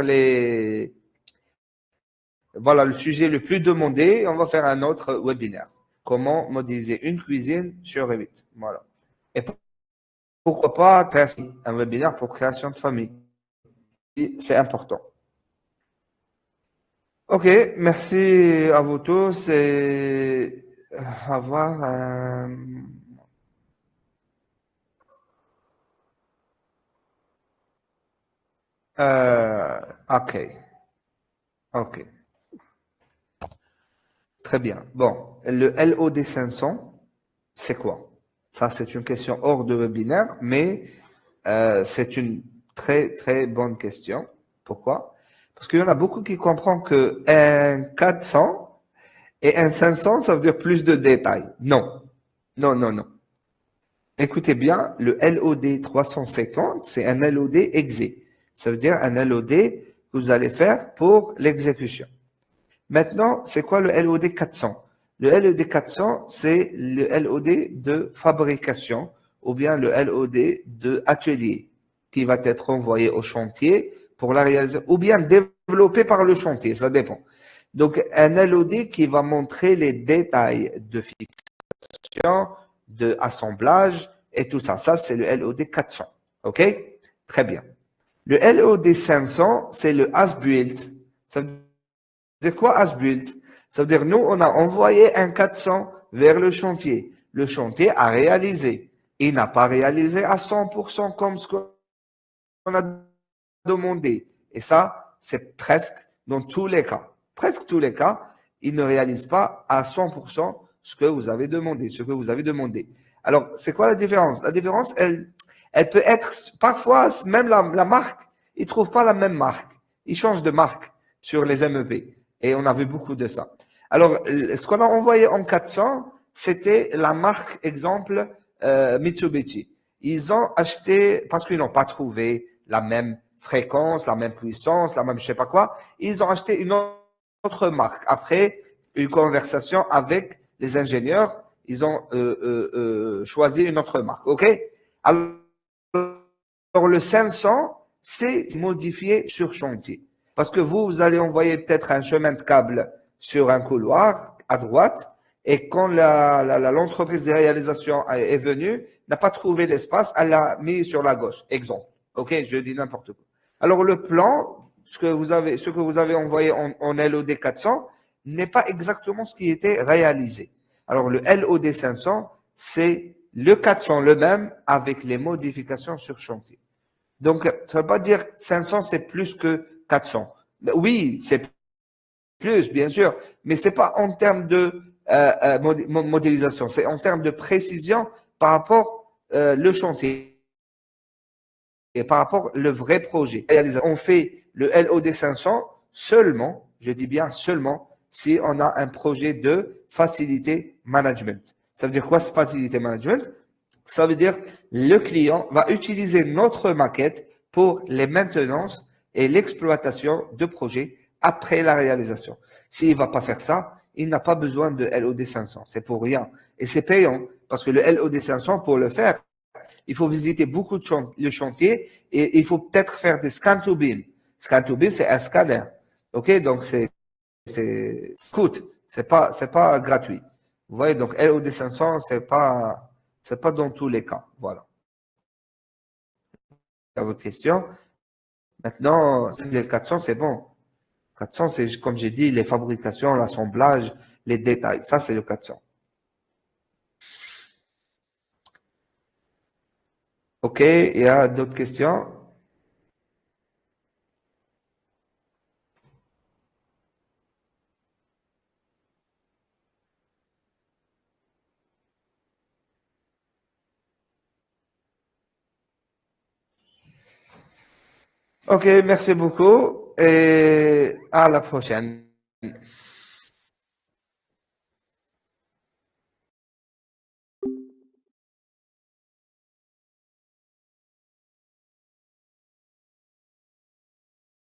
voilà, le sujet le plus demandé. On va faire un autre webinaire. Comment modéliser une cuisine sur Revit. Voilà. Et pourquoi pas créer un webinaire pour création de famille. C'est important. Ok, merci à vous tous et à voir. Ok, ok, très bien. Bon, le LOD 500, c'est quoi? Ça, c'est une question hors de webinaire, mais c'est une très, très bonne question. Pourquoi? Parce qu'il y en a beaucoup qui comprennent que un 400 et un 500, ça veut dire plus de détails. Non, non, non, non. Écoutez bien, le LOD 350, c'est un LOD exé. Ça veut dire un LOD que vous allez faire pour l'exécution. Maintenant, c'est quoi le LOD 400? Le LOD 400, c'est le LOD de fabrication ou bien le LOD de atelier qui va être envoyé au chantier pour la réalisation ou bien développé par le chantier, ça dépend. Donc, un LOD qui va montrer les détails de fixation, de assemblage et tout ça. Ça, c'est le LOD 400. OK? Très bien. Le LOD 500, c'est le as-built. Ça veut dire quoi as-built? Ça veut dire, nous, on a envoyé un 400 vers le chantier. Le chantier a réalisé. Il n'a pas réalisé à 100% comme ce qu'on a demandé. Et ça, c'est presque dans tous les cas. Presque tous les cas, il ne réalise pas à 100% ce que vous avez demandé, Alors, c'est quoi la différence? La différence, elle peut être, parfois, même la marque, ils ne trouvent pas la même marque. Ils changent de marque sur les MEP. Et on a vu beaucoup de ça. Alors, ce qu'on a envoyé en 400, c'était la marque, exemple, Mitsubishi. Ils ont acheté, parce qu'ils n'ont pas trouvé la même fréquence, la même puissance, la même je sais pas quoi, ils ont acheté une autre marque. Après une conversation avec les ingénieurs, ils ont choisi une autre marque. OK? Alors, le 500, c'est modifié sur chantier. Parce que vous allez envoyer peut-être un chemin de câble sur un couloir à droite, et quand l'entreprise de réalisation est venue, n'a pas trouvé l'espace, elle l'a mis sur la gauche. Exemple. OK, je dis n'importe quoi. Alors, le plan, ce que vous avez envoyé en LOD 400 n'est pas exactement ce qui était réalisé. Alors, le LOD 500, c'est le 400 le même avec les modifications sur chantier. Donc, ça ne veut pas dire 500, c'est plus que 400. Oui, c'est plus, bien sûr, mais c'est pas en termes de modélisation, c'est en termes de précision par rapport le chantier et par rapport le vrai projet. On fait le LOD 500 seulement, je dis bien seulement, si on a un projet de facilité management. Ça veut dire quoi, ce facilité management? Ça veut dire le client va utiliser notre maquette pour les maintenances et l'exploitation de projets après la réalisation. S'il ne va pas faire ça, il n'a pas besoin de LOD 500. C'est pour rien. Et c'est payant parce que le LOD 500, pour le faire, il faut visiter beaucoup de le chantier et il faut peut-être faire des scans to BIM. Scan to BIM, c'est un scanner. OK? Donc, coûte. C'est pas gratuit. Vous voyez, donc LOD 500, c'est pas dans tous les cas. Voilà. À votre question. Maintenant, le 400, c'est bon. 400, c'est, comme j'ai dit, les fabrications, l'assemblage, les détails. Ça, c'est le 400. OK, il y a d'autres questions? OK, merci beaucoup et à la prochaine.